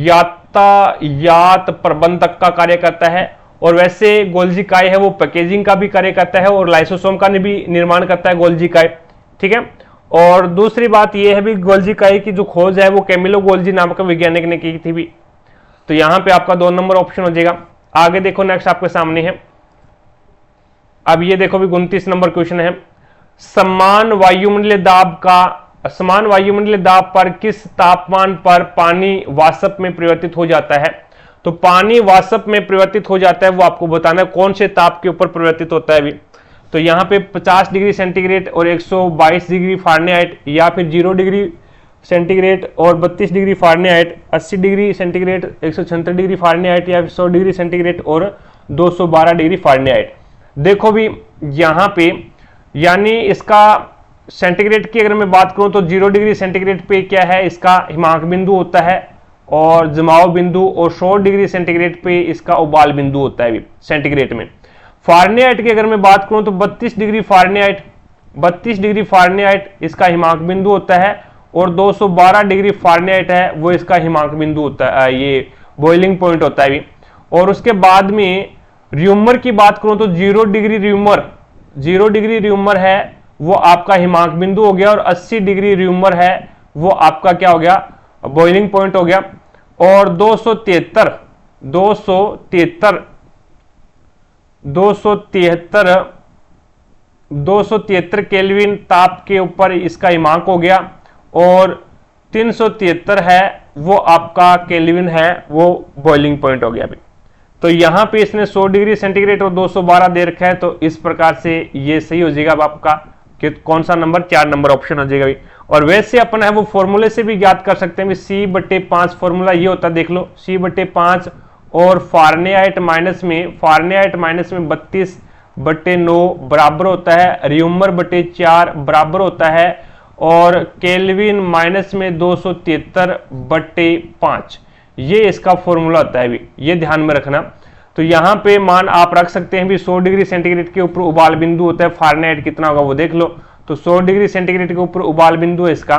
Speaker 1: यातायात प्रबंधक का कार्य करता है। और वैसे गोल्जी काय है वो पैकेजिंग का भी कार्य करता है, और लाइसोसोम का भी निर्माण करता है गोल्जी काय। ठीक है, और दूसरी बात यह है भी, गोल्जी काय की जो खोज है वो कैमिलो गोल्जी नामक वैज्ञानिक ने की थी भी। तो यहां पे आपका 2 नंबर ऑप्शन हो जाएगा। आगे देखो, नेक्स्ट आपके सामने है, अब ये देखो भी 29 नंबर क्वेश्चन है। समान वायुमंडलीय दाब पर किस तापमान पर पानी वाष्प में परिवर्तित हो जाता है? तो पानी वाष्प में परिवर्तित हो जाता है, वो आपको बताना है कौन से ताप के ऊपर परिवर्तित होता है भी। तो यहाँ पे 50 डिग्री सेंटीग्रेड और 122 डिग्री फारेनहाइट, या फिर 0 डिग्री सेंटीग्रेड और 32 degree Fahrenheit, 80 degree centigrade 176 degree Fahrenheit, या फिर 100 डिग्री सेंटीग्रेड और 212 डिग्री फारेनहाइट। देखो भी यहाँ पे, यानी इसका सेंटीग्रेड की अगर मैं बात करूं तो 0 डिग्री सेंटीग्रेड पे क्या है? इसका हिमांक बिंदु होता है और जमाव बिंदु, और 100 डिग्री सेंटीग्रेड पे इसका उबाल बिंदु होता है सेंटीग्रेड में। फारेनहाइट की अगर मैं बात करूं तो 32 डिग्री फारेनहाइट इसका हिमांक बिंदु होता है, और 212 डिग्री फारेनहाइट है वो इसका हिमांक बिंदु होता है, ये बॉइलिंग पॉइंट होता है। और उसके बाद में र्यूमर की बात करूं तो 0 डिग्री र्यूमर है वो आपका हिमांक बिंदु हो गया, और 80 डिग्री र्यूमर है वो आपका क्या हो गया? बॉइलिंग पॉइंट हो गया। और 273 केल्विन ताप के ऊपर इसका हिमांक हो गया, और 373 है वो आपका केल्विन है वो बॉइलिंग पॉइंट हो गया अभी। तो यहां पे इसने 100 डिग्री सेंटीग्रेड और 212 दे रखा है, तो इस प्रकार से ये सही हो जाएगा अब आपका कि कौन सा नंबर? 4 नंबर ऑप्शन हो जाएगा। और वैसे अपन है वो फॉर्मूले से भी ज्ञात कर सकते हैं, C/5 फॉर्मूला ये होता है, देख लो C/5, और फारेनहाइट माइनस में 32/9 बराबर होता है र्यूमर/4 बराबर होता है, और केल्विन माइनस में 273/5, ये इसका फॉर्मूला होता है भी, ये ध्यान में रखना। तो यहां पे मान आप रख सकते हैं भी 100 डिग्री सेंटीग्रेड के ऊपर उबाल बिंदु होता है, फारेनहाइट कितना होगा वो देख लो। तो 100 डिग्री सेंटीग्रेड के ऊपर उबाल बिंदु है इसका,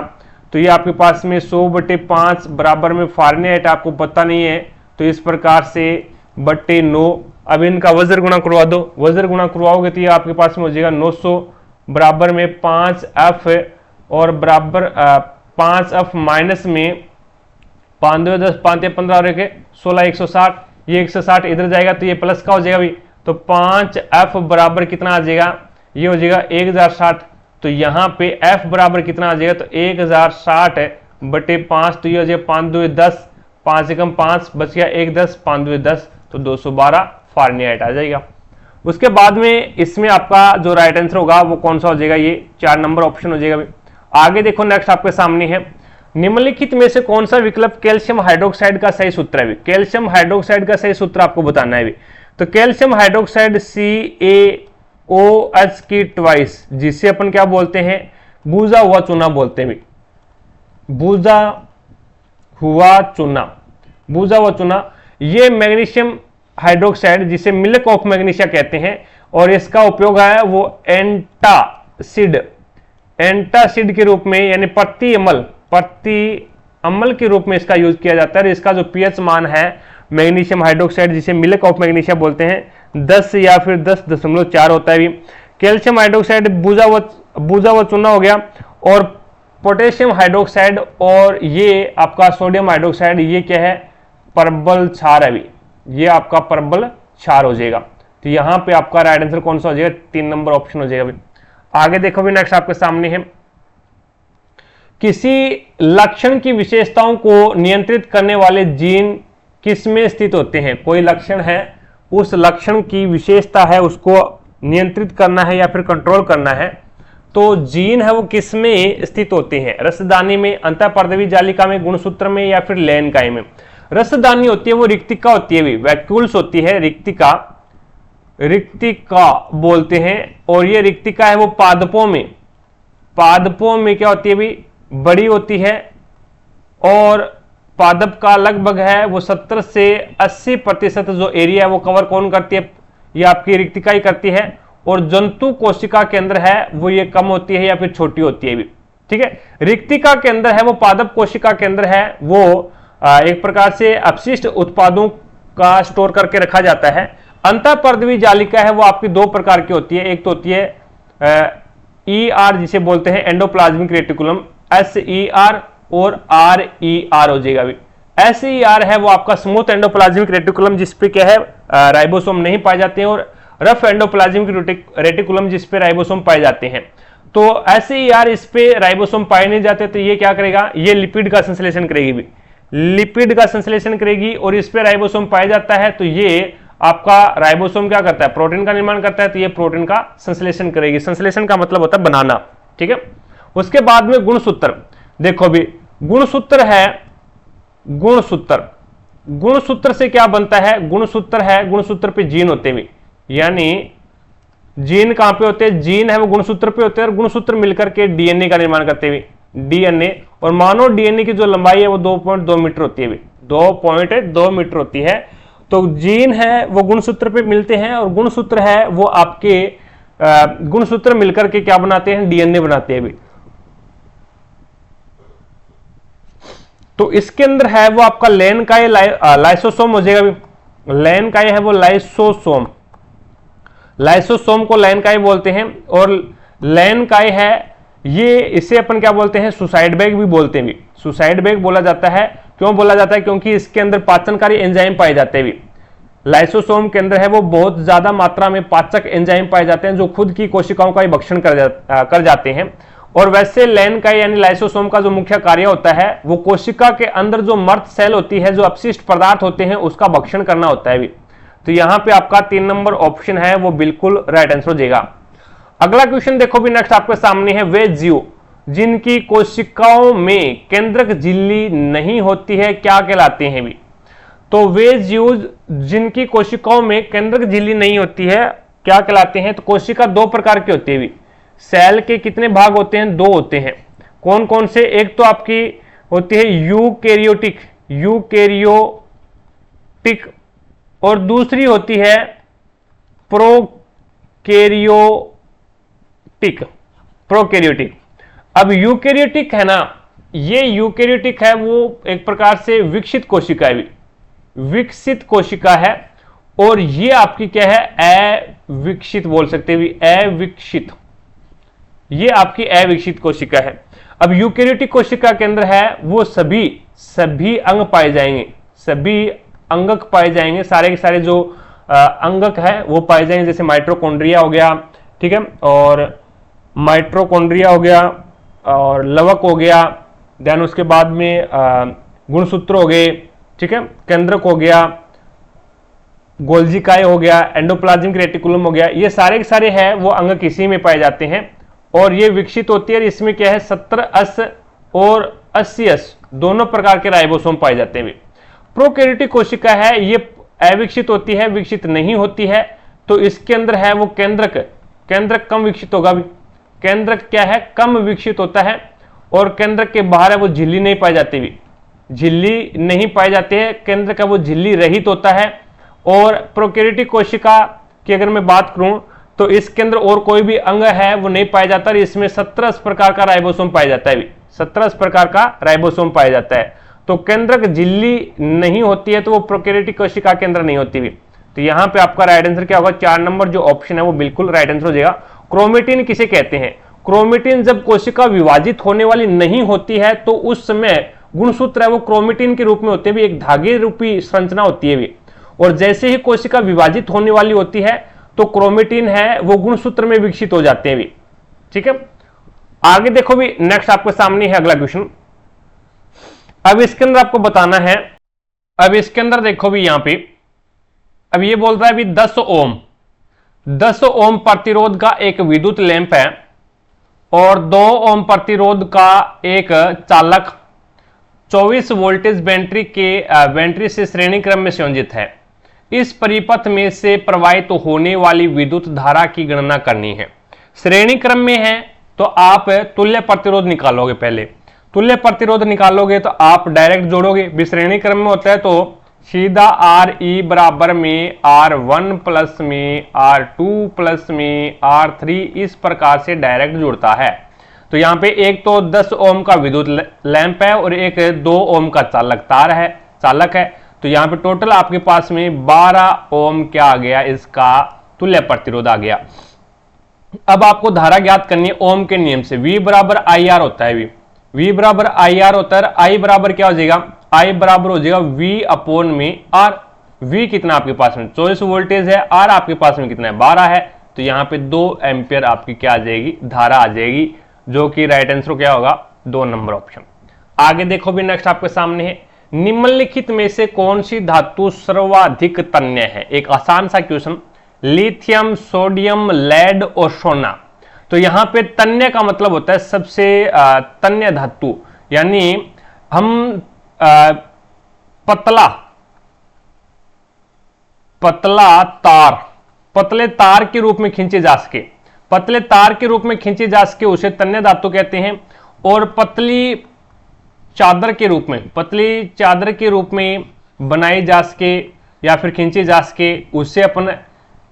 Speaker 1: तो ये आपके पास में 100/5 बराबर में फारेनहाइट आपको पता नहीं है, तो इस प्रकार से /9। अब इनका वज्र गुणा करवा दो, वज्र गुणा करवाओगे तो ये आपके पास में हो जाएगा 900 बराबर में 5f, और बराबर 5f माइनस में 5 2 10 5 15 और 16 160, ये 160 इधर जाएगा तो ये प्लस का हो जाएगा भी। तो 5f बराबर कितना आ जाएगा? ये हो जाएगा 1060। तो यहाँ पे f बराबर कितना आ जाएगा? तो 1060/5, तो ये हो जाएगा 5 2 10, 5 एकम 5 बच गया 1 10, 5 2 10, तो 212 फारेनहाइट आ जाएगा। उसके बाद में इसमें आपका जो राइट आंसर होगा वो कौन सा हो जाएगा? ये 4 नंबर ऑप्शन हो जाएगा भी। आगे देखो, नेक्स्ट आपके सामने है, निम्नलिखित में से कौन सा विकल्प कैल्शियम हाइड्रोक्साइड का सही सूत्र है? कैल्शियम हाइड्रोक्साइड का सही सूत्र आपको बताना है भी। तो कैल्शियम हाइड्रोक्साइड CaOH की ट्वाइस, जिसे अपन क्या बोलते हैं? भूजा हुआ चूना बोलते हैं। भूजा हुआ चूना, ये मैग्नीशियम हाइड्रोक्साइड, जिसे मिल्क ऑफ मैग्नीशिया कहते हैं, और इसका उपयोग है वो एंटासिड के रूप में, यानी प्रति अम्ल के रूप में इसका यूज किया जाता है। इसका जो पीएच मान है मैग्नीशियम हाइड्रोक्साइड, जिसे मिल्क ऑफ मैग्नीशिया बोलते हैं, 10 या फिर 10.4 होता है भी। कैल्शियम हाइड्रोक्साइड भूजा व चूना हो गया, और पोटेशियम हाइड्रोक्साइड और ये आपका सोडियम हाइड्रोक्साइड, ये क्या है? परबल क्षार है भी, ये आपका परबल क्षार हो जाएगा। तो यहां पे आपका राइट आंसर कौन सा हो जाएगा, 3 नंबर ऑप्शन हो जाएगा। आगे देखो भी नेक्स्ट आपके सामने है, किसी लक्षण की विशेषताओं को नियंत्रित करने वाले जीन किस में स्थित होते हैं। कोई लक्षण है, उस लक्षण की विशेषता है, उसको नियंत्रित करना है या फिर कंट्रोल करना है, तो जीन है वो किस में स्थित होते हैं। रसदानी में, अंतःपर्दवी जालिका में, गुणसूत्र में या फिर लैनकाय में। रसदानी होती है वो रिक्तिका होती है, वैक्यूल्स होती है, रिक्तिका बोलते हैं। और ये रिक्तिका है वो पादपों में क्या होती है भी, बड़ी होती है। और पादप का लगभग है वो 70 से 80% जो एरिया है वो कवर कौन करती है, ये आपकी रिक्तिका ही करती है। और जंतु कोशिका के अंदर है वो ये कम होती है या फिर छोटी होती है भी, ठीक है। रिक्तिका के अंदर है वो पादप कोशिका के अंदर है वो एक प्रकार से अपशिष्ट उत्पादों का स्टोर करके रखा जाता है। अंतःपर्दवी जालिका है वो आपकी 2 प्रकार की होती है, एक तो होती है ER जिसे बोलते हैं एंडोप्लाज्मिक रेटिकुलम, SER और RER हो जाएगा भी। SER है वो आपका स्मूथ एंडोप्लाज्मिक रेटिकुलम जिसपे क्या है राइबोसोम नहीं पाए जाते हैं, और रफ एंडोप्लाज्मिक रेटिकुलम जिसपे राइबोसोम पाए जाते हैं। तो SER इस पे राइबोसोम पाए नहीं जाते, तो ये क्या करेगा, ये लिपिड का संश्लेषण करेगी भी, लिपिड का संश्लेषण करेगी। और इस पे राइबोसोम पाया जाता है, तो ये आपका राइबोसोम क्या करता है, प्रोटीन का निर्माण करता है, तो ये प्रोटीन का संश्लेषण करेगी। संश्लेषण का मतलब होता है बनाना, ठीक है। उसके बाद में गुणसूत्र, देखो भी गुणसूत्र है, गुणसूत्र से क्या बनता है, गुणसूत्र पे जीन होते हैं, यानी जीन कहां पे होते हैं, जीन है वो गुणसूत्र पे होते हैं, और गुणसूत्र मिलकर के डीएनए का निर्माण करते हैं डीएनए। और मानो डीएनए की जो लंबाई है वो 2.2 मीटर होती है, 2.2 मीटर होती है। तो जीन है वो गुणसूत्र पे मिलते हैं, और गुणसूत्र है वो आपके गुणसूत्र मिलकर के क्या बनाते हैं, डीएनए बनाते हैं भी। तो इसके अंदर है वो आपका लैनकाय लाइसोसोम हो जाएगा भी। लैनकाय है वो लाइसोसोम को लैनकाय बोलते हैं। और लैनकाय है ये, इसे अपन क्या बोलते हैं, सुसाइड बैग भी बोलते हैं भी। सुसाइड बैग बोला जाता है, क्यों बोला जाता है, क्योंकि इसके अंदर पाचनकारी एंजाइम पाए जाते हैं भी। लाइसोसोम के अंदर है वो बहुत ज्यादा मात्रा में पाचक एंजाइम पाए जाते हैं जो खुद की कोशिकाओं का ही भक्षण कर जाते हैं। और वैसे लैनकाय यानी लाइसोसोम का जो मुख्य कार्य होता है वो कोशिका के अंदर जो मर्त सेल होती है, जो अपशिष्ट पदार्थ होते हैं, उसका भक्षण करना होता है भी। तो यहां पे आपका 3 नंबर ऑप्शन है वो बिल्कुल राइट आंसर हो जाएगा। अगला क्वेश्चन देखो भी नेक्स्ट आपके सामने है, वे जीव जिनकी कोशिकाओं में केंद्रक झिल्ली नहीं होती है क्या कहलाते हैं भी। तो वे जीव जिनकी कोशिकाओं में केंद्रक झिल्ली नहीं होती है क्या कहलाते हैं। तो कोशिका 2 प्रकार की होती है भी। सेल के कितने भाग होते हैं, 2 होते हैं। कौन कौन से, एक तो आपकी होती है यूकैरियोटिक और दूसरी होती है प्रोकैरियोटिक। अब यूकैरियोटिक है ना, ये यूकैरियोटिक है वो एक प्रकार से विकसित कोशिका है, विकसित कोशिका है। और ये आपकी क्या है, अविकसित बोल सकते हैं, अविकसित, ये आपकी अविकसित कोशिका है। अब यूकैरियोटिक कोशिका के अंदर है वो सभी अंग पाए जाएंगे, सभी अंगक पाए जाएंगे, सारे के सारे जो अंगक है वो पाए जाएंगे। जैसे माइटोकॉन्ड्रिया हो गया, ठीक है, और माइटोकॉन्ड्रिया हो गया, और लवक हो गया, देन उसके बाद में गुणसूत्र हो गए, ठीक है, केंद्रक हो गया, गोल्जिकाय हो गया, एंडोप्लाज्मिक रेटिकुलम हो गया। ये सारे के सारे हैं वो अंग किसी में पाए जाते हैं, और ये विकसित होती है। इसमें क्या है, 17S और 80S दोनों प्रकार के राइबोसोम पाए जाते हैं। प्रोकैरियोटिक कोशिका है ये अविकसित होती है, विकसित नहीं होती है। तो इसके अंदर है वो केंद्रक कम विकसित होगा। केंद्रक क्या है, कम विकसित होता है। और केंद्रक के बाहर है वो झिल्ली नहीं पाई जाती भी, झिल्ली नहीं पाई जाती है, केंद्र का वो झिल्ली रहित होता है। और प्रोकैरियोटिक कोशिका की अगर मैं बात करूं तो इसके अंदर और कोई भी अंग है वो नहीं पाया जाता। इसमें 17 प्रकार का राइबोसोम पाया जाता है, 17 प्रकार का राइबोसोम पाया जाता है। तो केंद्रक झिल्ली नहीं होती है, तो वो प्रोकैरियोटिक कोशिका के अंदर नहीं होती भी। तो यहां पे आपका राइट आंसर क्या होगा, 4 नंबर जो ऑप्शन है वो बिल्कुल राइट आंसर हो जाएगा। क्रोमेटिन किसे कहते हैं, क्रोमेटिन जब कोशिका विभाजित होने वाली नहीं होती है तो उस समय गुणसूत्र है वो क्रोमेटिन के रूप में होते हैं, एक धागे रूपी संरचना होती है भी। और जैसे ही कोशिका विभाजित होने वाली होती है तो क्रोमेटिन है वो गुणसूत्र में विकसित हो जाते हैं भी। ठीक है, आगे देखो भी, नेक्स्ट आपके सामने है अगला क्वेश्चन। अब इसके अंदर आपको बताना है, अब इसके अंदर देखो भी यहां पे, अब ये बोल रहा है भी 10 ओम प्रतिरोध का एक विद्युत लैंप है और 2 ओम प्रतिरोध का एक चालक 24 वोल्टेज बैटरी से श्रेणी क्रम में संयोजित है। इस परिपथ में से प्रवाहित होने वाली विद्युत धारा की गणना करनी है। श्रेणी क्रम में है तो आप तुल्य प्रतिरोध निकालोगे, पहले तुल्य प्रतिरोध निकालोगे तो आप डायरेक्ट जोड़ोगे भी। श्रेणी क्रम में होता है तो सीधा RE बराबर में R1 प्लस में R2 प्लस में R3 इस प्रकार से डायरेक्ट जुड़ता है। तो यहां पे एक तो 10 ओम का विद्युत लैंप है और एक 2 ओम का चालक है। तो यहां पे टोटल आपके पास में 12 ओम क्या आ गया, इसका तुल्य प्रतिरोध आ गया। अब आपको धारा ज्ञात करनी है ओम के नियम से। V बराबर IR होता है, V बराबर IR होता है। I बराबर क्या हो जाएगा, I बराबर हो जाएगा V अपॉन में R। V कितना आपके पास में 24 वोल्टेज है, R आपके पास में कितना है 12 है। तो यहां पे 2 एम्पियर आपकी क्या आ जाएगी, धारा आ जाएगी, जो कि राइट आंसर क्या होगा 2 नंबर ऑप्शन। आगे देखो भी, नेक्स्ट आपके सामने है, निम्नलिखित में से कौन सी धातु सर्वाधिक तन्य है। एक आसान सा क्वेश्चन, लिथियम, सोडियम, लेड और सोना। तो यहां पे तन्य का मतलब होता है सबसे तन्य धातु, यानी हम पतले तार के रूप में खींचे जा सके, पतले तार के रूप में खींचे जा सके उसे तन्य धातु कहते हैं। और पतली चादर के रूप में बनाई जा सके या फिर खींची जा सके उसे अपन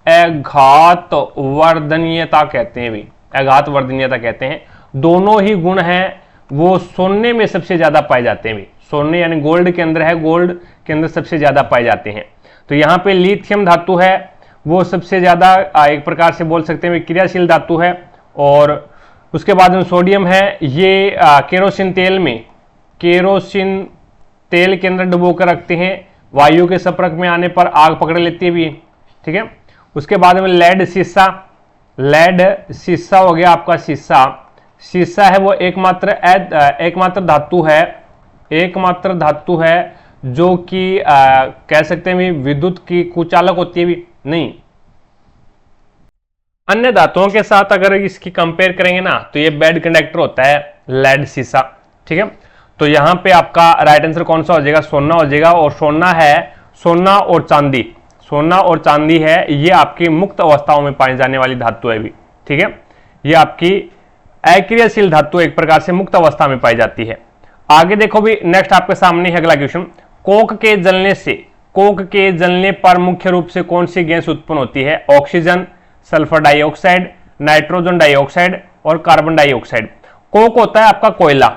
Speaker 1: अघात वर्धनीयता कहते हैं भी, अघात वर्धनीयता कहते हैं। दोनों ही गुण हैं वो सोने में सबसे ज्यादा पाए जाते हैं भी, सोने यानी गोल्ड के अंदर है, गोल्ड के अंदर सबसे ज्यादा पाए जाते हैं। तो यहाँ पे लिथियम धातु है वो सबसे ज्यादा एक प्रकार से बोल सकते हैं क्रियाशील धातु है। और उसके बाद में सोडियम है, ये केरोसिन तेल के अंदर डुबो कर रखते हैं, वायु के संपर्क में आने पर आग पकड़ लेती है भी। ठीक है, उसके बाद में लेड शीशा हो गया आपका। शीशा है वो एकमात्र धातु है जो कि कह सकते हैं विद्युत की कुचालक होती है भी नहीं। अन्य धातुओं के साथ अगर इसकी कंपेयर करेंगे ना तो ये बेड कंडक्टर होता है लेड शीशा। ठीक है, तो यहां पे आपका राइट आंसर कौन सा हो जाएगा, सोना हो जाएगा। और सोना और चांदी है, ये आपकी मुक्त अवस्थाओं में पाई जाने वाली धातु है भी। ठीक है, ये आपकी अक्रियाशील धातु एक प्रकार से मुक्त अवस्था में पाई जाती है। आगे देखो भी, नेक्स्ट आपके सामने है अगला क्वेश्चन। कोक के जलने पर मुख्य रूप से कौन सी गैस उत्पन्न होती है। Oxygen, sulphur dioxide, nitrogen dioxide और कार्बन डाइऑक्साइड। कोक होता है आपका कोयला।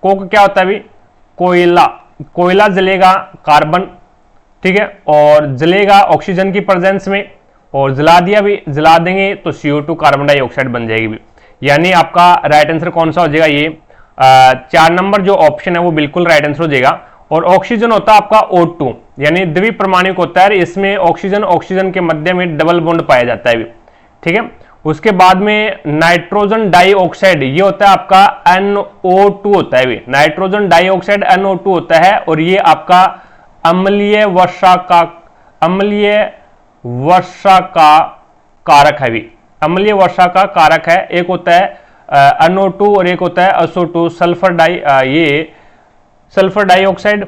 Speaker 1: कोक क्या होता है अभी, कोयला जलेगा कार्बन, ठीक है, और जलेगा ऑक्सीजन की प्रेजेंस में, और जला देंगे तो CO2 कार्बन डाइऑक्साइड बन जाएगी भी। यानी आपका राइट आंसर कौन सा हो जाएगा, ये 4 नंबर जो ऑप्शन है वो बिल्कुल राइट आंसर हो जाएगा। और ऑक्सीजन होता है आपका O2, यानी द्विपरमाणुक होता है, इसमें ऑक्सीजन के मध्य में डबल बॉन्ड पाया जाता है भी। ठीक है, उसके बाद में नाइट्रोजन डाइऑक्साइड, ये होता है आपका NO2 होता है भी। नाइट्रोजन डाइऑक्साइड NO2 होता है और ये आपका अम्लीय वर्षा का कारक है भी, अम्लीय वर्षा का कारक है। एक होता है NO2 और एक होता है SO2, सल्फर डाइऑक्साइड,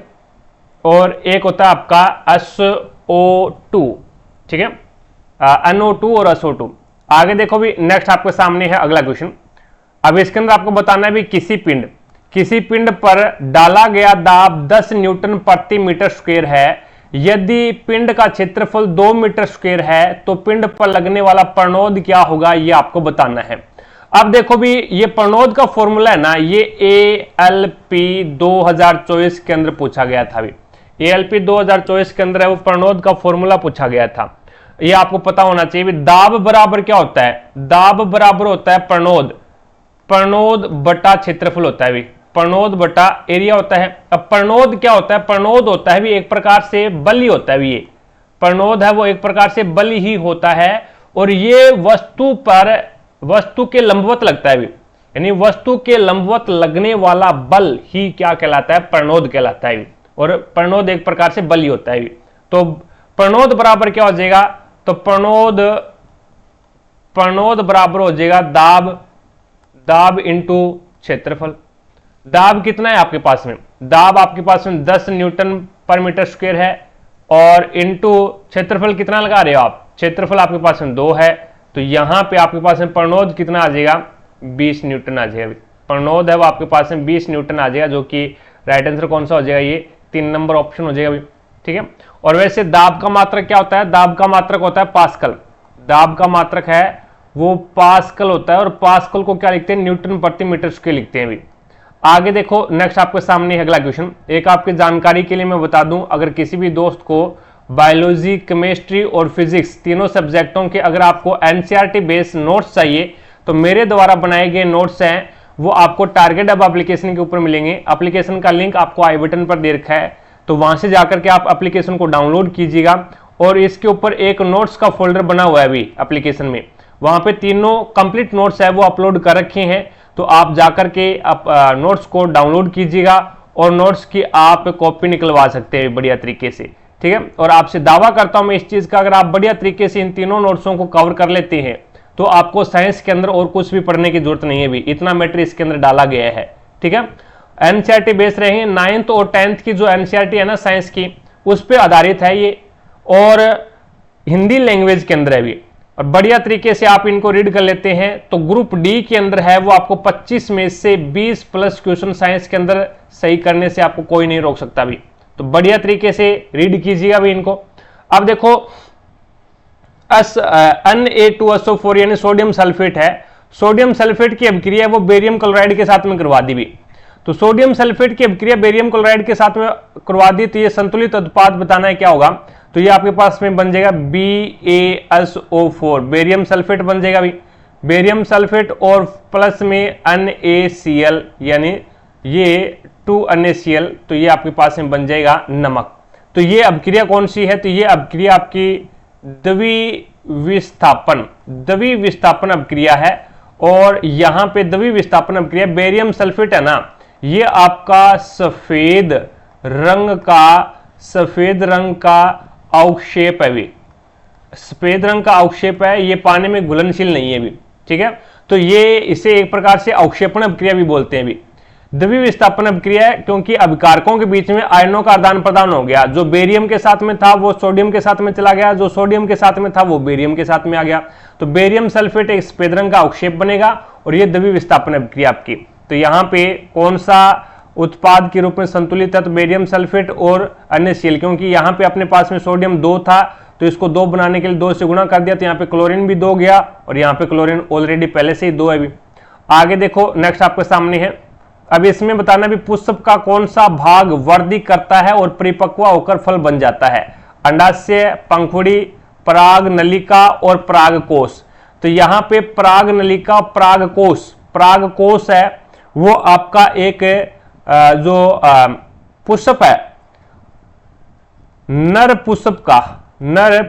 Speaker 1: और एक होता है आपका SO2। ठीक है, NO2 और SO2। आगे देखो भी, नेक्स्ट आपके सामने है अगला क्वेश्चन। अब इसके अंदर आपको बताना है भी किसी पिंड पर डाला गया दाब 10 न्यूटन प्रति मीटर स्क्वायर है। यदि पिंड का क्षेत्रफल 2 मीटर स्क्वायर है तो पिंड पर लगने वाला प्रणोद क्या होगा, ये आपको बताना है। अब देखो भी, ये प्रणोद का फॉर्मूला है ना, ये ALP 2024 के अंदर पूछा गया था। ALP 2024 के अंदर है वो प्रणोद का फॉर्मूला पूछा गया था, ये आपको पता होना चाहिए। दाब बराबर क्या होता है, दाब बराबर होता है प्रणोद बटा क्षेत्रफल होता है, प्रणोद बटा एरिया होता है। अब प्रणोद क्या होता है, प्रणोद होता है भी एक प्रकार से बल ही होता है। ये प्रणोद है वो एक प्रकार से बल ही होता है, और ये वस्तु के लंबवत लगता है भी, यानी वस्तु के लंबवत लगने वाला बल ही क्या कहलाता है, प्रणोद कहलाता है। और प्रणोद एक प्रकार से बल ही होता है। तो प्रणोद बराबर क्या हो जाएगा, तो प्रणोद बराबर हो जाएगा दाब इंटू क्षेत्रफल। दाब कितना है आपके पास में, दाब आपके पास में 10 न्यूटन पर मीटर स्क्वायर है, और इंटू क्षेत्रफल कितना लगा रहे हो आप, क्षेत्रफल आपके पास में 2 है। तो यहां पे आपके पास में प्रणोद कितना आ जाएगा, 20 न्यूटन आ जाएगा। प्रणोद है वो आपके पास में 20 न्यूटन आ जाएगा, जो कि राइट आंसर कौन सा हो जाएगा, ये 3 नंबर ऑप्शन हो जाएगा अभी, ठीक है। और वैसे दाब का मात्रक क्या होता है, दाब का मात्रक होता है पास्कल। दाब का मात्रक है वो पास्कल होता है, और पास्कल को क्या लिखते हैं, न्यूटन प्रति मीटर स्क्वायर लिखते हैं अभी। आगे देखो, नेक्स्ट आपके सामने अगला क्वेश्चन, एक आपकी जानकारी के लिए मैं बता दूं, अगर किसी भी दोस्त को बायोलॉजी, केमिस्ट्री और फिजिक्स तीनों सब्जेक्टों के अगर आपको एनसीईआरटी बेस्ड नोट्स चाहिए, तो मेरे द्वारा बनाए गए नोट्स हैं वो आपको टारगेट हब एप्लीकेशन के ऊपर मिलेंगे। एप्लीकेशन का लिंक आपको आई बटन पर दे रखा है, तो वहां से जाकर के आप एप्लीकेशन को डाउनलोड कीजिएगा, और इसके ऊपर एक नोट्स का फोल्डर बना हुआ है अभी एप्लीकेशन में, वहां पे तीनों कंप्लीट नोट्स है वो अपलोड कर रखे हैं। तो आप जाकर के आप नोट्स को डाउनलोड कीजिएगा, और नोट्स की आप कॉपी निकलवा सकते हैं बढ़िया तरीके से, ठीक है। और आपसे दावा करता हूं मैं इस चीज का, अगर आप बढ़िया तरीके से इन तीनों नोट्सों को कवर कर लेते हैं, तो आपको साइंस के अंदर और कुछ भी पढ़ने की जरूरत नहीं है भी, इतना मैटर इसके अंदर डाला गया है, ठीक है। एनसीईआरटी बेस रहेंगे, 9th और 10th की जो एनसीईआरटी है ना साइंस की, उस पर आधारित है ये, और हिंदी लैंग्वेज के अंदर है भी, और बढ़िया तरीके से आप इनको रीड कर लेते हैं। तो ग्रुप डी के अंदर है वो आपको 25 में से 20 प्लस क्वेश्चन साइंस के अंदर सही करने से आपको कोई नहीं रोक सकता भी, तो बढ़िया तरीके से रीड कीजिएगा भी इनको। अब देखो Na2SO4 यानी सोडियम सल्फेट है, सोडियम सल्फेट की अभिक्रिया वो बेरियम क्लोराइड के साथ में करवा दी भी। तो सोडियम सल्फेट की अभिक्रिया बेरियम क्लोराइड के साथ में करवा दी, तो ये संतुलित उत्पाद बताना है क्या होगा, तो ये आपके पास में बन जाएगा BaSO4, बेरियम सल्फेट बन जाएगा भी, बेरियम सल्फेट और प्लस में NaCl यानी ये 2 NaCl, तो ये आपके पास में बन जाएगा नमक। तो ये अभिक्रिया कौन सी है, तो ये अभिक्रिया आपकी द्वि विस्थापन अभिक्रिया है। और यहां पे द्वि विस्थापन अभिक्रिया, बेरियम सल्फेट है ना, ये आपका सफेद रंग का अवक्षेप है भी, सफेद रंग का अवक्षेप है, ये पानी में घुलनशील नहीं है भी, ठीक है। तो ये इसे एक प्रकार से अवक्षेपण अभिक्रिया भी बोलते हैं भी। द्वि विस्थापन अभिक्रिया है क्योंकि अभिकारकों के बीच में आयनों का आदान प्रदान हो गया, जो बेरियम के साथ में था वो सोडियम के साथ में चला गया, जो सोडियम के साथ में था वो बेरियम के साथ में आ गया, तो बेरियम सल्फेट एक सफेद रंग का अवक्षेप बनेगा, और ये द्वि विस्थापन अभिक्रिया आपकी। तो यहाँ पे कौन सा उत्पाद के रूप में संतुलित है, तो बेरियम सल्फेट और NaCl, क्योंकि यहाँ पे अपने पास में सोडियम 2 था, तो इसको 2 बनाने के लिए 2 से गुणा कर दिया, तो यहाँ पे क्लोरीन भी 2 गया, और यहाँ पे क्लोरीन ऑलरेडी पहले से ही 2 है भी। आगे देखो, नेक्स्ट आपके सामने है, अब इसमें बताना भी पुष्प का कौन सा भाग वृद्धि करता है और परिपक्व होकर फल बन जाता है, अंडाशय, पंखुड़ी, पराग नलिका और परागकोश। तो यहाँ पे पराग नलिका, परागकोश है वो आपका एक जो पुष्प है, नर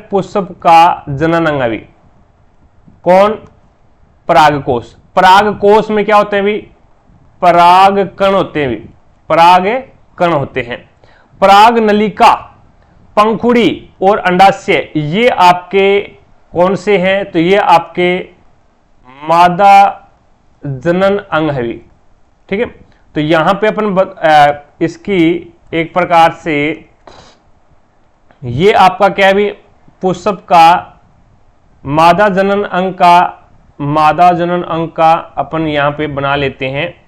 Speaker 1: पुष्प का जनन अंग भी, कौन, परागकोश। परागकोश में क्या होते हैं भी, पराग कण होते हैं भी, पराग कण होते हैं। पराग नलिका, पंखुड़ी और अंडाशय ये आपके कौन से हैं, तो ये आपके मादा जनन अंग है भी, ठीक है। तो यहां पे अपन इसकी एक प्रकार से ये आपका क्या है भी, पुष्प का मादा जनन अंग का अपन यहां पे बना लेते हैं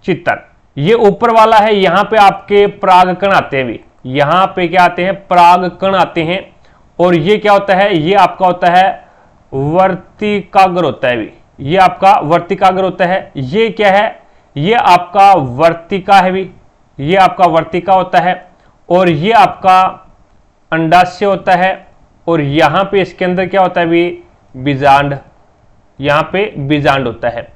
Speaker 1: चित्र। ये ऊपर वाला है, यहां पे आपके परागकण आते हैं भी, यहां पे क्या आते हैं, परागकण आते हैं, और ये क्या होता है, ये आपका होता है वर्तिकाग्र होता है भी, ये आपका वर्तिकाग्र होता है। ये क्या है, ये आपका वर्तिका है भी, ये आपका वर्तिका होता है, और ये आपका अंडाशय होता है, और यहां पे इसके अंदर क्या होता है भी, बीजांड, यहां पे बीजांड होता है।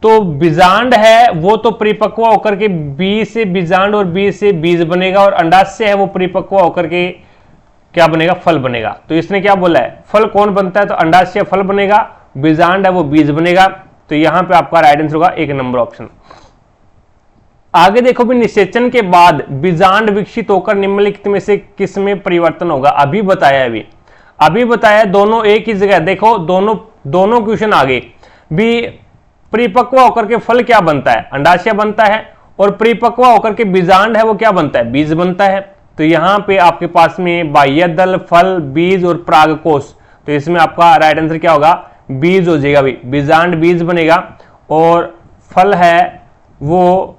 Speaker 1: तो बीजांड है वो तो परिपक्व होकर के बी से बीजांड और बी से बीज बनेगा, और अंडाशय है वो परिपक्व होकर के क्या बनेगा, फल बनेगा। तो इसने क्या बोला है, फल कौन बनता है, तो अंडाशय फल बनेगा, बीजांड है वो बीज बनेगा। तो यहां पे आपका राइट आंसर होगा 1 नंबर ऑप्शन। आगे देखो भी, निषेचन के बाद बीजांड विकसित होकर निम्नलिखित में से किस में परिवर्तन होगा। अभी बताया, अभी बताया, दोनों एक ही जगह। देखो दोनों क्वेश्चन आगे भी, परिपक्व होकर के फल क्या बनता है, अंडाशय बनता है, और परिपक्व होकर के बीजांड है वो क्या बनता है, बीज बनता है। तो यहां पे आपके पास में बाह्य दल, फल, बीज और परागकोश। तो इसमें आपका राइट आंसर क्या होगा, बीज हो जाएगा भाई, बीजांड बीज बनेगा, और फल है वो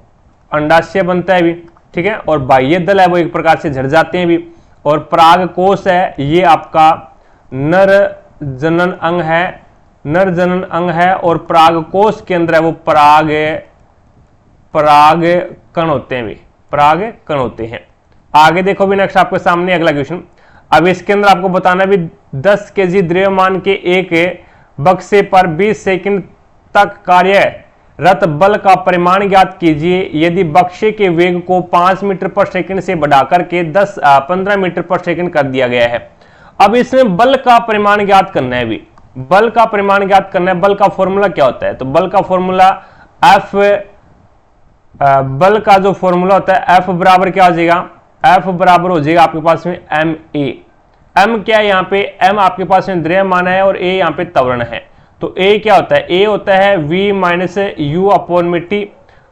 Speaker 1: अंडाशय बनता है भी, ठीक है, और बाह्य दल है वो एक प्रकार से झड़ जाते हैं भी, और परागकोश है ये आपका नर जनन अंग है, नर जनन अंग है, और परागकोश के अंदर है वो पराग कण होते हैं भी, पराग कण होते हैं। आगे देखो भी, नेक्स्ट आपके सामने अगला क्वेश्चन। अब इसके अंदर आपको बताना भी 10 केजी द्रव्यमान के एक बक्से पर 20 सेकंड तक कार्यरत बल का परिमाण ज्ञात कीजिए। यदि बक्से के वेग को 5 मीटर पर सेकंड से बढ़ाकर के 15 मीटर पर सेकंड कर दिया गया है। अब इसमें बल का परिमाण ज्ञात करना है भी, बल का परिमाण ज्ञात करना है। बल का फॉर्मूला क्या होता है, तो बल का फॉर्मूला बल का जो फॉर्मूला होता है F बराबर क्या हो जाएगा, F बराबर हो जाएगा आपके पास में ma। m क्या है यहाँ पे, m आपके पास में द्रव्यमान है, और a यहाँ पे त्वरण है। तो a क्या होता है, a होता है v माइनस u अपॉन में t।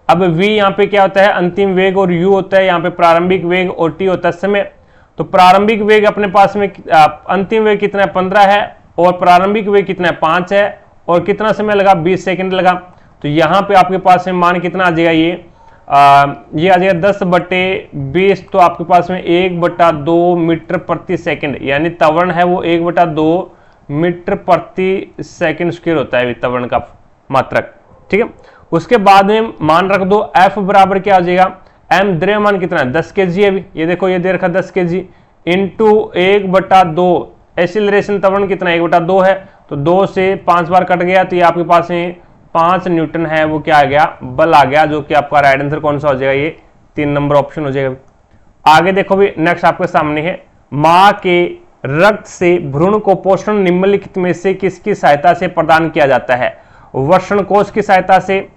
Speaker 1: अब v यहाँ पे क्या होता है, अंतिम वेग, और u होता है यहाँ पे प्रारंभिक वेग, और t होता है समय। तो प्रारंभिक वेग अपने पास में अंतिम वेग कितना है 15 है, और प्रारंभिक वेग कितना है 5 है, और कितना समय लगा 20 सेकंड लगा। तो यहाँ पे आपके पास में मान कितना आ जाएगा, ये आ जाएगा 10/20। तो आपके पास में 1/2 मीटर प्रति सेकंड, यानी त्वरण है वो 1/2 मीटर प्रति सेकंड स्क्वायर होता है त्वरण का मात्रक, ठीक है। उसके बाद में मान रख दो F बराबर क्या हो जाएगा, m द्रव्यमान कितना है 10 kg है, ये देखो ये दे रखा 10 kg इंटू 1/2, एक्सीलरेशन त्वरण कितना 1/2 है, तो 2 से 5 बार कट गया, तो ये आपके पास में 5 न्यूटन है वो क्या आ गया, बल आ गया, जो कि आपका राइट आंसर कौन सा हो जाएगा, ये 3 नंबर ऑप्शन हो जाएगा। आगे देखो भी, नेक्स्ट आपके सामने है, मां के रक्त से भ्रूण को पोषण निम्नलिखित में से किसकी सहायता से प्रदान किया जाता है, वर्ण कोश की सहायता से,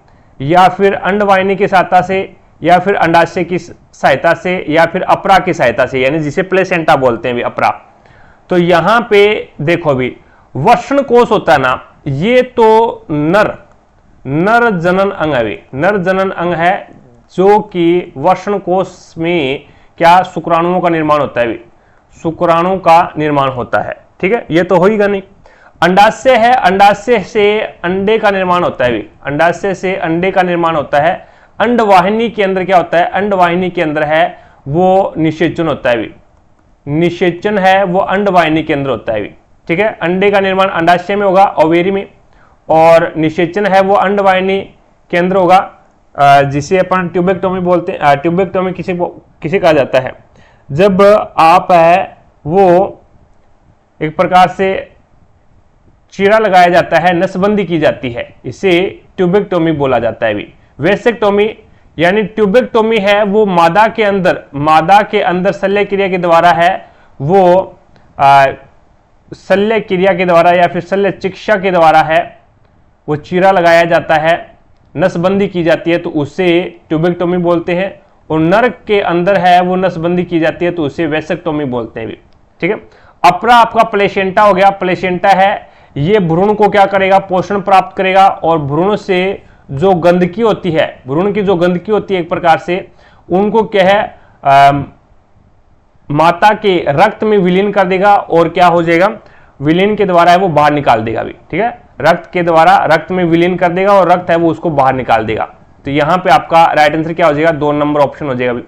Speaker 1: या फिर अंडवाहिनी की सहायता से, या फिर अंडाशय की सहायता से, या फिर अपरा की सहायता से, यानी जिसे प्लेसेंटा बोलते हैं भी, अपरा। तो यहां पे देखो भी, वर्ण कोश होता है ना, ये तो नर जनन अंग है, नर जनन अंग है, जो कि वर्ण कोश में क्या शुक्राणुओं का निर्माण होता है, शुक्राणु का निर्माण होता है, ठीक है, ये तो होगा नहीं। अंडाशय है, अंडाशय से अंडे का निर्माण होता है, अंडाशय से अंडे का निर्माण होता है। अंडवाहिनी के अंदर क्या होता है, अंडवाहिनी के अंदर है वो निषेचन होता है, निषेचन है वो अंडवाहिनी के अंदर होता है, ठीक है। अंडे का निर्माण अंडाशय में होगा, ओवेरी में, और निषेचन है वो अंडवाहिनी के अंदर होगा, जिसे अपन ट्यूबेक्टोमी बोलते हैं। ट्यूबेक्टोमी किसे कहा जाता है, जब आप है वो एक प्रकार से चीरा लगाया जाता है, नसबंदी की जाती है, इसे ट्यूबेक्टोमी बोला जाता है। वेसेक्टोमी यानी ट्यूबेक्टोमी है वो मादा के अंदर शल्य क्रिया के द्वारा है, वो शल्य क्रिया के द्वारा या फिर शल्य चिकित्सा के द्वारा है, वो चीरा लगाया जाता है, नसबंदी की जाती है, तो उसे ट्यूबेक्टोमी बोलते हैं। और नर के अंदर है वो नसबंदी की जाती है, तो उसे वेसेक्टोमी बोलते हैं, ठीक है। अपरा आपका प्लेसेंटा हो गया, प्लेसेंटा है ये भ्रूण को क्या करेगा, पोषण प्राप्त करेगा, और भ्रूण से जो गंदगी होती है, भ्रूण की जो गंदगी होती है एक प्रकार से, उनको क्या है माता के रक्त में विलीन कर देगा, और क्या हो जाएगा, विलीन के द्वारा है वो बाहर निकाल देगा भी, ठीक है, रक्त के द्वारा रक्त में विलीन कर देगा, और रक्त है वो उसको बाहर निकाल देगा। तो यहां पे आपका राइट आंसर क्या हो जाएगा, 2 नंबर ऑप्शन हो जाएगा भी।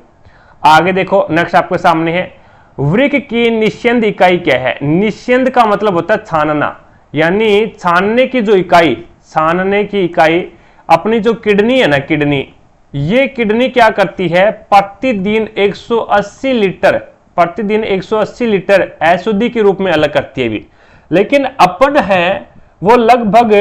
Speaker 1: आगे देखो, नेक्स्ट आपके सामने है, वृक्क की निस्यंद इकाई क्या है। निस्यंद का मतलब होता है छानना, यानी छानने की जो इकाई, छानने की इकाई अपनी जो किडनी है ना, किडनी, ये किडनी क्या करती है, प्रतिदिन 180 लीटर अशुद्धि के रूप में अलग करती है भी। लेकिन अपन है वो लगभग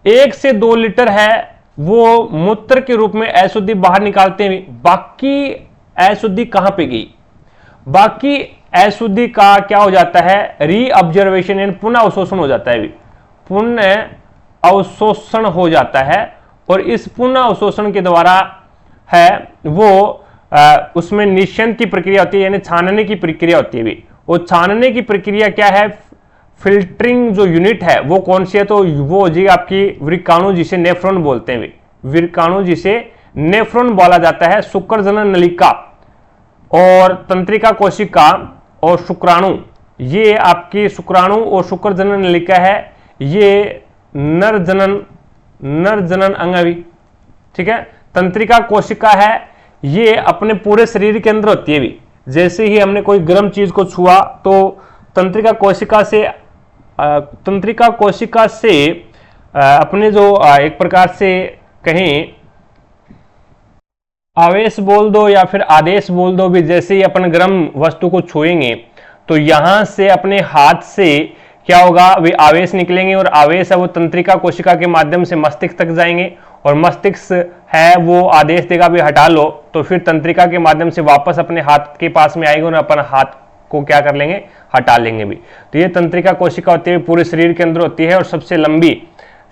Speaker 1: 1 से 2 लीटर है वो मूत्र के रूप में अशुद्धि बाहर निकालते हैं। बाकी अशुद्धि कहां पे गई, बाकी अशुद्धि का क्या हो जाता है, रीअब्जर्वेशन यानी पुनः अवशोषण हो जाता है, पुनः अवशोषण हो जाता है। और इस पुनः अवशोषण के द्वारा है वो उसमें निश्चन की प्रक्रिया होती है, यानी छानने की प्रक्रिया होती है भी। वो छानने की प्रक्रिया क्या है, फिल्टरिंग जो यूनिट है वो कौन सी है, तो वो हो जाएगी आपकी वृक्काणु, जिसे नेफ्रॉन बोलते हैं, वृक्काणु जिसे नेफ्रॉन बोला जाता है। शुक्रजनन नलिका और तंत्रिका कोशिका और शुक्राणु, ये आपकी शुक्राणु और शुक्रजनन नलिका है, ये नर जनन अंग भी, ठीक है। तंत्रिका कोशिका है, ये अपने पूरे शरीर के अंदर होती है भी। जैसे ही हमने कोई गर्म चीज को छुआ तो तंत्रिका कोशिका से अपने जो एक प्रकार से कहें आवेश बोल दो या फिर आदेश बोल दो भी, जैसे ही अपन गर्म वस्तु को छुएंगे तो यहां से अपने हाथ से क्या होगा, वे आवेश निकलेंगे और आवेश है वो तंत्रिका कोशिका के माध्यम से मस्तिष्क तक जाएंगे और मस्तिष्क है वो आदेश देगा भी हटा लो, तो फिर तंत्रिका के माध्यम से वापस अपने हाथ के पास में आएगी और अपन हाथ को क्या कर लेंगे, हटा लेंगे भी। तो ये तंत्रिका कोशिका होती है, पूरे शरीर के अंदर होती है और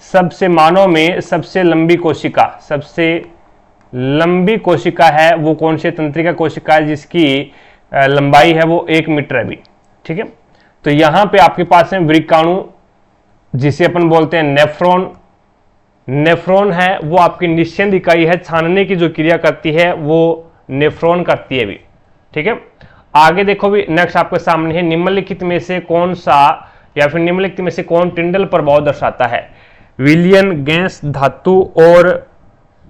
Speaker 1: सबसे मानव में सबसे लंबी कोशिका है वो कौन सी तंत्रिका कोशिका है, जिसकी लंबाई है वो 1 मीटर है भी, ठीक है। तो यहां पे आपके पास है वृक्काणु, जिसे अपन बोलते हैं नेफ्रॉन है वो आपकी निश्चंद इकाई है, छानने की जो क्रिया करती है वो नेफ्रॉन करती है भी, ठीक है। आगे देखो भी, नेक्स्ट आपके सामने है निम्नलिखित में से कौन सा या फिर निम्नलिखित में से कौन टिंडल प्रभाव दर्शाता है, विलियन, गैस, धातु और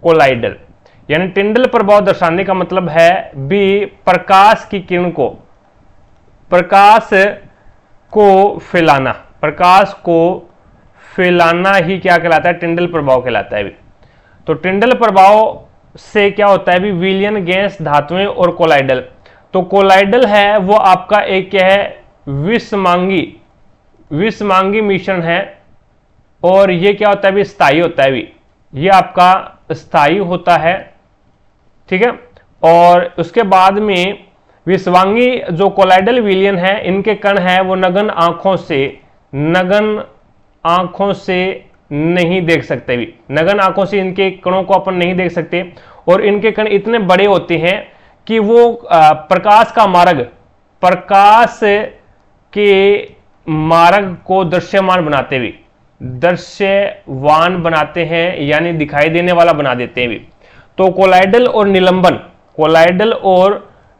Speaker 1: कोलाइडल। यानी टिंडल प्रभाव दर्शाने का मतलब है भी प्रकाश की किरण को, प्रकाश को फैलाना ही क्या कहलाता है, टिंडल प्रभाव कहलाता है भी। तो टिंडल प्रभाव से क्या होता है भी, विलियन, गैस, धातुएं और कोलाइडल। तो कोलाइडल है वो आपका एक क्या है, विषमांगी मिश्रण है और ये क्या होता है भी, स्थायी होता है भी, ये आपका स्थायी होता है, ठीक है। और उसके बाद में विषवांगी जो कोलाइडल विलियन है, इनके कण है वो नगन आंखों से नहीं देख सकते भी, नगन आंखों से इनके कणों को अपन नहीं देख सकते। और इनके कण इतने बड़े होते हैं कि वो प्रकाश के मार्ग को दृश्यवान बनाते हैं, यानी दिखाई देने वाला बना देते हैं भी। तो कोलाइडल और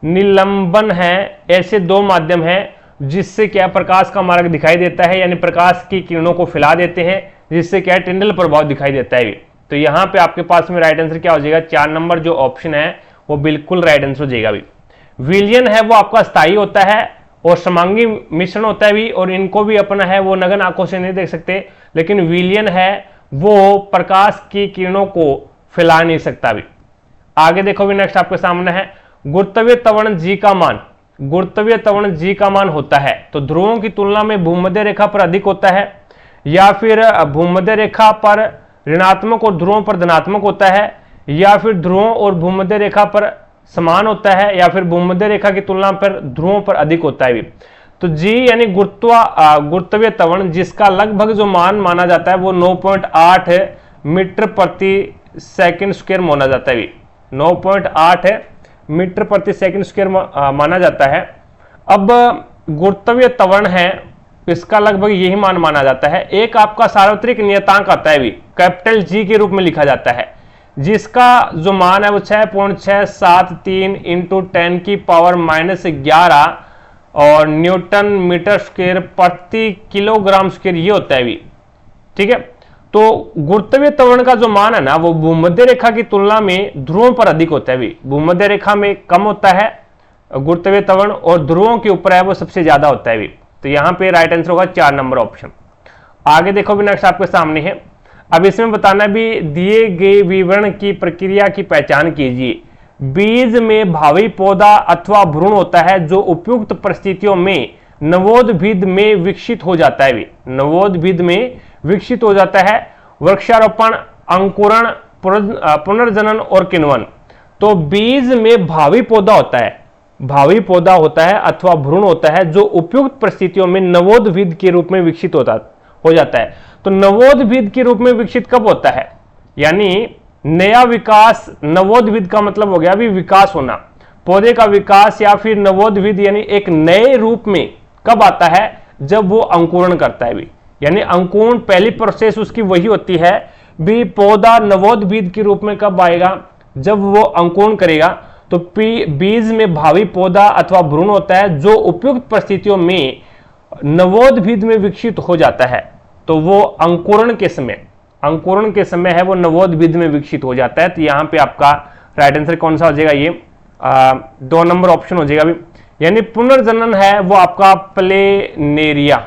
Speaker 1: निलंबन है ऐसे दो माध्यम हैं जिससे क्या प्रकाश का मार्ग दिखाई देता है, यानी प्रकाश की किरणों को फैला देते हैं, जिससे क्या टिंडल प्रभाव दिखाई देता है भी। तो यहां पे आपके पास में राइट आंसर क्या हो जाएगा, 4 नंबर जो ऑप्शन है वो बिल्कुल राइट आंसर हो जाएगा भी। विलियन है वो आपका स्थायी होता है और समांगी मिश्रण होता है भी, और इनको भी अपना है वो नगन आंखों से नहीं देख सकते, लेकिन विलियन है वो प्रकाश की किरणों को फैला नहीं सकता भी। आगे देखो भी, नेक्स्ट आपके सामने है गुरुत्वीय त्वरण जी का मान होता है तो ध्रुवों की तुलना में भूमध्य रेखा पर अधिक होता है, या फिर भूमध्य रेखा पर ऋणात्मक और ध्रुवों पर धनात्मक होता है, या फिर ध्रुवों और भूमध्य रेखा पर समान होता है, या फिर भूमध्य रेखा की तुलना पर ध्रुवों पर अधिक होता है भी। तो जी यानी गुरुत्वीय त्वरण जिसका लगभग जो मान माना जाता है वो 9.8 मीटर प्रति सेकंड स्क्वायर माना जाता है भी, 9.8 मीटर प्रति सेकंड स्क्वायर माना जाता है। अब गुरुत्वीय त्वरण है इसका लगभग यही मान माना जाता है। एक आपका सार्वत्रिक नियतांक आता है भी, कैपिटल जी के रूप में लिखा जाता है, जिसका जो मान है वो 6.673 इंटू 10 की पावर -11 और न्यूटन मीटर स्क्वायर प्रति किलोग्राम स्क्वायर ये होता है भी, ठीक है। तो गुरुत्वीय त्वरण का जो मान है ना वो भूमध्य रेखा की तुलना में ध्रुवों पर अधिक होता है भी, भूमध्य रेखा में कम होता है गुरुत्वीय त्वरण और ध्रुवों के ऊपर है वो सबसे ज्यादा होता है भी। तो यहां पे राइट आंसर होगा 4 नंबर ऑप्शन। आगे देखो भी, नेक्स्ट आपके सामने है, अब इसमें बताना भी दिए गए विवरण की प्रक्रिया की पहचान कीजिए। बीज में भावी पौधा अथवा भ्रूण होता है जो उपयुक्त परिस्थितियों में नवोद्भिद में विकसित हो जाता है भी, नवोद्भिद में विकसित हो जाता है। वृक्षारोपण, अंकुरण, पुनर्जनन और किण्वन। तो बीज में भावी पौधा होता है, भावी पौधा होता है अथवा भ्रूण होता है जो उपयुक्त परिस्थितियों में नवोद्भिद के रूप में विकसित हो जाता है। तो नवोद्भिद के रूप में विकसित कब होता है, यानी नया विकास, नवोद्भिद का मतलब हो गया अभी विकास होना, पौधे का विकास या फिर नवोद्भिद यानी एक नए रूप में कब आता है, जब वो अंकुरण करता है भी, यानी अंकुरण पहली प्रोसेस उसकी वही होती है भी। पौधा नवोद्भिद के रूप में कब आएगा, जब वो अंकुरण करेगा। तो बीज में भावी पौधा अथवा भ्रूण होता है जो उपयुक्त परिस्थितियों में नवोद्भिद में विकसित हो जाता है। तो वो अंकुरण के समय है वो नवोद्भिद में विकसित हो जाता है। तो यहां पे आपका राइट आंसर कौन सा हो जाएगा, ये 2 नंबर ऑप्शन हो जाएगा अभी। यानी पुनर्जनन है वो आपका प्लेनेरिया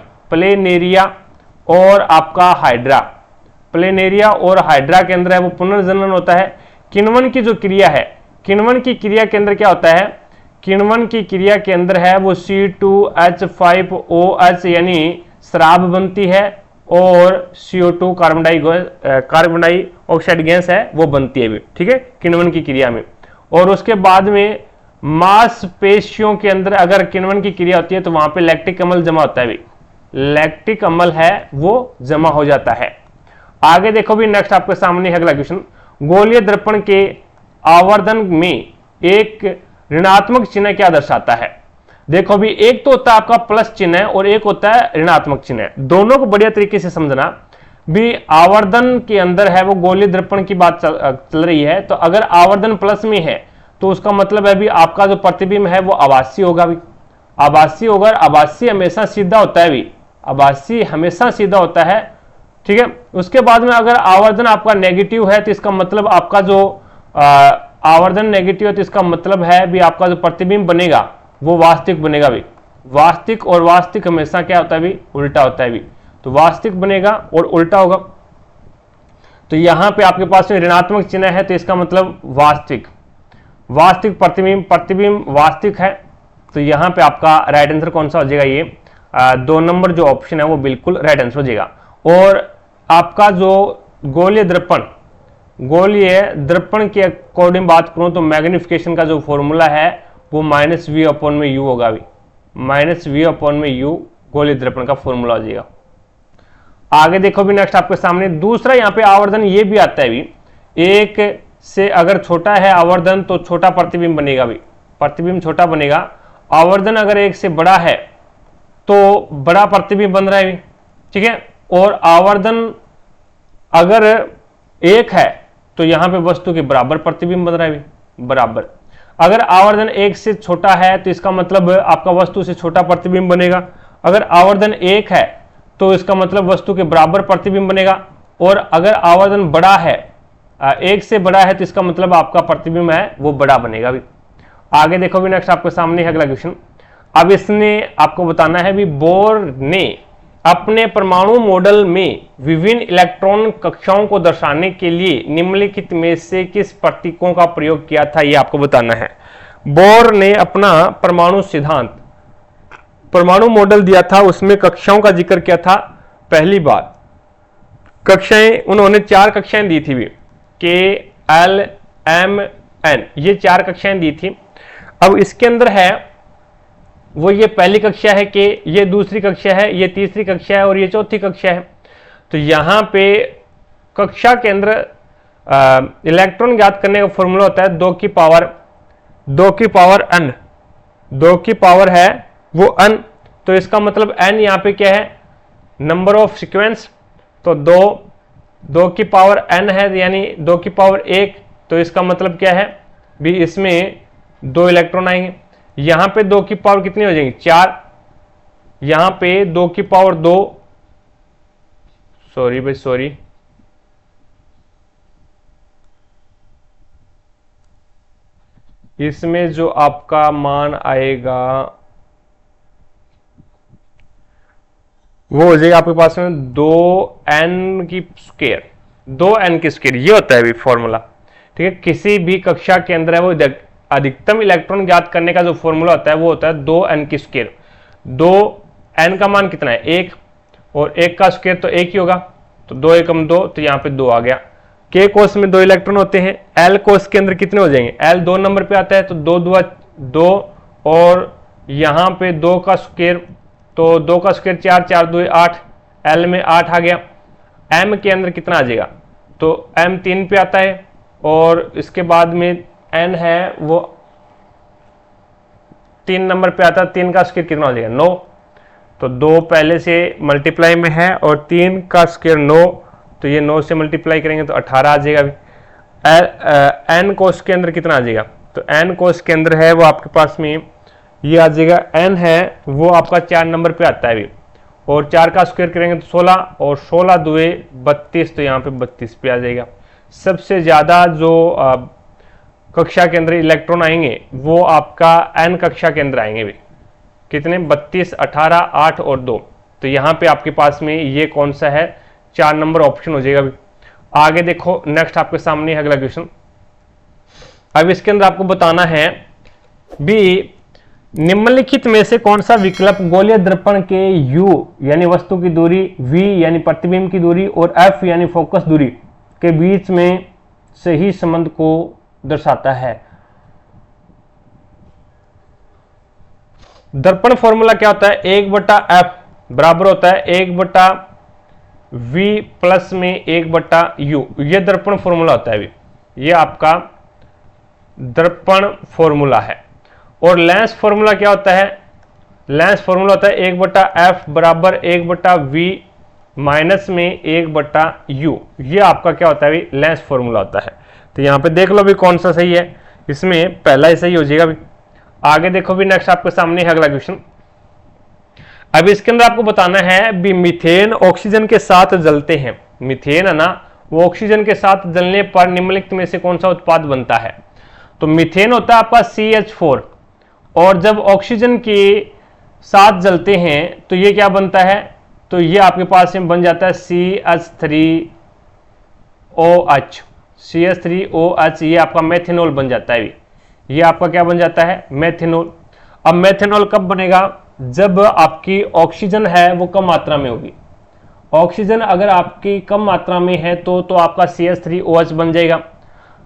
Speaker 1: और आपका हाइड्रा, प्लेनेरिया और हाइड्रा के अंदर है वो पुनर्जनन होता है। किण्वन की जो क्रिया है, किण्वन की क्रिया के अंदर क्या होता है, किण्वन की क्रिया के अंदर है वो C2H5OH यानी शराब बनती है और CO2 कार्बन डाइऑक्साइड गैस है वो बनती है भी, ठीक है, किण्वन की क्रिया में। और उसके बाद में मांसपेशियों के अंदर अगर किण्वन की क्रिया होती है तो वहां पे लैक्टिक अम्ल जमा होता है भी, लैक्टिक अम्ल है वो जमा हो जाता है। आगे देखो भी, नेक्स्ट आपके सामने है अगला क्वेश्चन। गोलीय दर्पण के आवर्धन में एक ऋणात्मक चिन्ह क्या दर्शाता है। देखो भी, एक तो होता है आपका प्लस चिन्ह और एक होता है ऋणात्मक चिन्ह, दोनों को बढ़िया तरीके से समझना भी। आवर्धन के अंदर है वो गोलीय दर्पण की बात चल रही है, तो अगर आवर्धन प्लस में है तो उसका मतलब है भी आपका जो प्रतिबिंब है वो आभासी होगा भी, आभासी होगा। आभासी हमेशा सीधा होता है भी, आभासी हमेशा सीधा होता है, ठीक है। उसके बाद में अगर आवर्धन आपका नेगेटिव है तो इसका मतलब आपका जो आवर्धन नेगेटिव है तो इसका मतलब है भी आपका जो प्रतिबिंब बनेगा वो वास्तविक बनेगा भी। वास्तविक और वास्तविक हमेशा क्या होता है भी, उल्टा होता है भी। तो वास्तविक बनेगा और उल्टा होगा। तो यहां पे आपके पास में ऋणात्मक चिन्ह है तो इसका मतलब वास्तविक प्रतिबिंब वास्तविक है। तो यहां पे आपका राइट आंसर कौन सा हो जाएगा, ये 2 नंबर जो ऑप्शन है वो बिल्कुल राइट आंसर हो जाएगा। और आपका जो गोलीय दर्पण के अकॉर्डिंग बात करूं तो मैग्निफिकेशन का जो फॉर्मूला है वो -V/u होगा भी, -V/u गोलीय दर्पण का फॉर्मूला हो जाएगा। आगे देखो भी, नेक्स्ट आपके सामने दूसरा यहाँ पे आवर्धन ये भी आता है भी, एक से अगर छोटा है आवर्धन तो छोटा प्रतिबिंब बनेगा भी, प्रतिबिंब छोटा बनेगा। आवर्धन अगर एक से बड़ा है तो बड़ा प्रतिबिंब बन रहा है भी, ठीक है। और आवर्धन अगर एक है तो यहां पे वस्तु के बराबर प्रतिबिंब बन रहा है भी, बराबर। अगर आवर्धन एक से छोटा है तो इसका मतलब आपका वस्तु से छोटा प्रतिबिंब बनेगा। अगर आवर्धन एक है तो इसका मतलब वस्तु के बराबर प्रतिबिंब बनेगा। और अगर आवर्धन बड़ा है, एक से बड़ा है तो इसका मतलब आपका प्रतिबिंब है वो बड़ा बनेगा भी। आगे देखो भी, नेक्स्ट आपके सामने है अगला क्वेश्चन। अब इसने आपको बताना है भी, बोर ने अपने परमाणु मॉडल में विभिन्न इलेक्ट्रॉन कक्षाओं को दर्शाने के लिए निम्नलिखित में से किस प्रतीकों का प्रयोग किया था, यह आपको बताना है। बोर ने अपना परमाणु मॉडल दिया था, उसमें कक्षाओं का जिक्र किया था। पहली बात कक्षाएं उन्होंने 4 कक्षाएं दी थी भी, KLMN, ये 4 कक्षाएं दी थी। अब इसके अंदर है वो ये पहली कक्षा है कि ये दूसरी कक्षा है, ये तीसरी कक्षा है और ये चौथी कक्षा है। तो यहां पे कक्षा के अंदर इलेक्ट्रॉन ज्ञात करने का फॉर्मूला होता है 2 की पावर n, 2 की पावर है वो n। तो इसका मतलब n यहाँ पे क्या है, नंबर ऑफ सीक्वेंस। तो 2 की पावर n है यानी 2 की पावर 1, तो इसका मतलब क्या है भी, इसमें 2 इलेक्ट्रॉन आएंगे। यहां पे 2 की पावर कितनी हो जाएंगी, 4। यहां पे 2 की पावर 2, सॉरी, इसमें जो आपका मान आएगा वो हो जाएगा आपके पास में 2n की स्क्वायर, ये होता है भी फॉर्मूला, ठीक है। किसी भी कक्षा के अंदर है वो अधिकतम इलेक्ट्रॉन ज्ञात करने का जो फॉर्मूला होता है वो होता है 2n की स्क्वायर। 2n का मान कितना है, 1, और 1 का स्क्वायर तो 1 ही होगा, तो 2 एकम 2, तो यहाँ पे 2 आ गया। k कोष में 2 इलेक्ट्रॉन होते हैं, l कोष के अंदर कितने हो जाएंगे, l 2 नंबर पे आता है, तो 2 2 2 और यहाँ पे 2 का स्क्वायर, तो 2 का स्क्वायर 4, 4 2 8, L में 8 आ गया। M के अंदर कितना आ जाएगा, तो M 3 पे आता है, और इसके बाद में N है वो 3 नंबर पे आता है। 3 का स्क्वायर कितना हो जाएगा, 9, तो 2 पहले से मल्टीप्लाई में है और 3 का स्क्वायर 9, तो ये 9 से मल्टीप्लाई करेंगे तो 18 आ जाएगा। N कोस के अंदर कितना आ जाएगा, तो N कोस के अंदर है वो आपके पास में ये आ जाएगा, N है वो आपका 4 नंबर पे आता है अभी, और 4 का स्क्वायर करेंगे तो 16, और 16 दुए 32, तो यहाँ पे 32 पे आ जाएगा। सबसे ज़्यादा जो कक्षा के अंदर इलेक्ट्रॉन आएंगे वो आपका N कक्षा के अंदर आएंगे भी, कितने, 32, 18, 8 और 2, तो यहाँ पे आपके पास में ये कौन सा है, 4 नंबर ऑप्शन हो जाएगा भी। आगे देखो, नेक्स्ट आपके सामने है अगला क्वेश्चन। अब इसके अंदर आपको बताना है भी निम्नलिखित में से कौन सा विकल्प गोलीय दर्पण के U यानी वस्तु की दूरी, V यानी प्रतिबिंब की दूरी और F यानी फोकस दूरी के बीच में सही संबंध को दर्शाता है। दर्पण फॉर्मूला क्या होता है, 1/f बराबर होता है 1/v प्लस में 1/u, ये दर्पण फॉर्मूला होता है अभी, ये आपका दर्पण फॉर्मूला है। और लेंस फॉर्मूला क्या होता है, लेंस फॉर्मूला होता है 1/f बराबर 1/v माइनस में 1/u, ये आपका क्या होता है अभी, लेंस फॉर्मूला होता है। तो यहाँ पे देख लो भी कौन सा सही है, इसमें पहला ही सही हो जाएगा भी। आगे देखो भी, नेक्स्ट आपके सामने है अगला क्वेश्चन। अब इसके अंदर आपको बताना है भी मीथेन ऑक्सीजन के साथ जलते हैं, मीथेन है ना, वो ऑक्सीजन के साथ जलने पर निम्नलिखित में से कौन सा उत्पाद बनता है। तो मीथेन होता है आपका CH4, और जब ऑक्सीजन के साथ जलते हैं तो ये क्या बनता है, तो ये आपके पास में बन जाता है CH3OH, CH3OH, ये आपका मेथेनॉल बन जाता है। ये आपका क्या बन जाता है, मेथेनॉल। अब मेथेनॉल कब बनेगा, जब आपकी ऑक्सीजन है वो कम मात्रा में होगी। ऑक्सीजन अगर आपकी कम मात्रा में है तो आपका CH3OH बन जाएगा।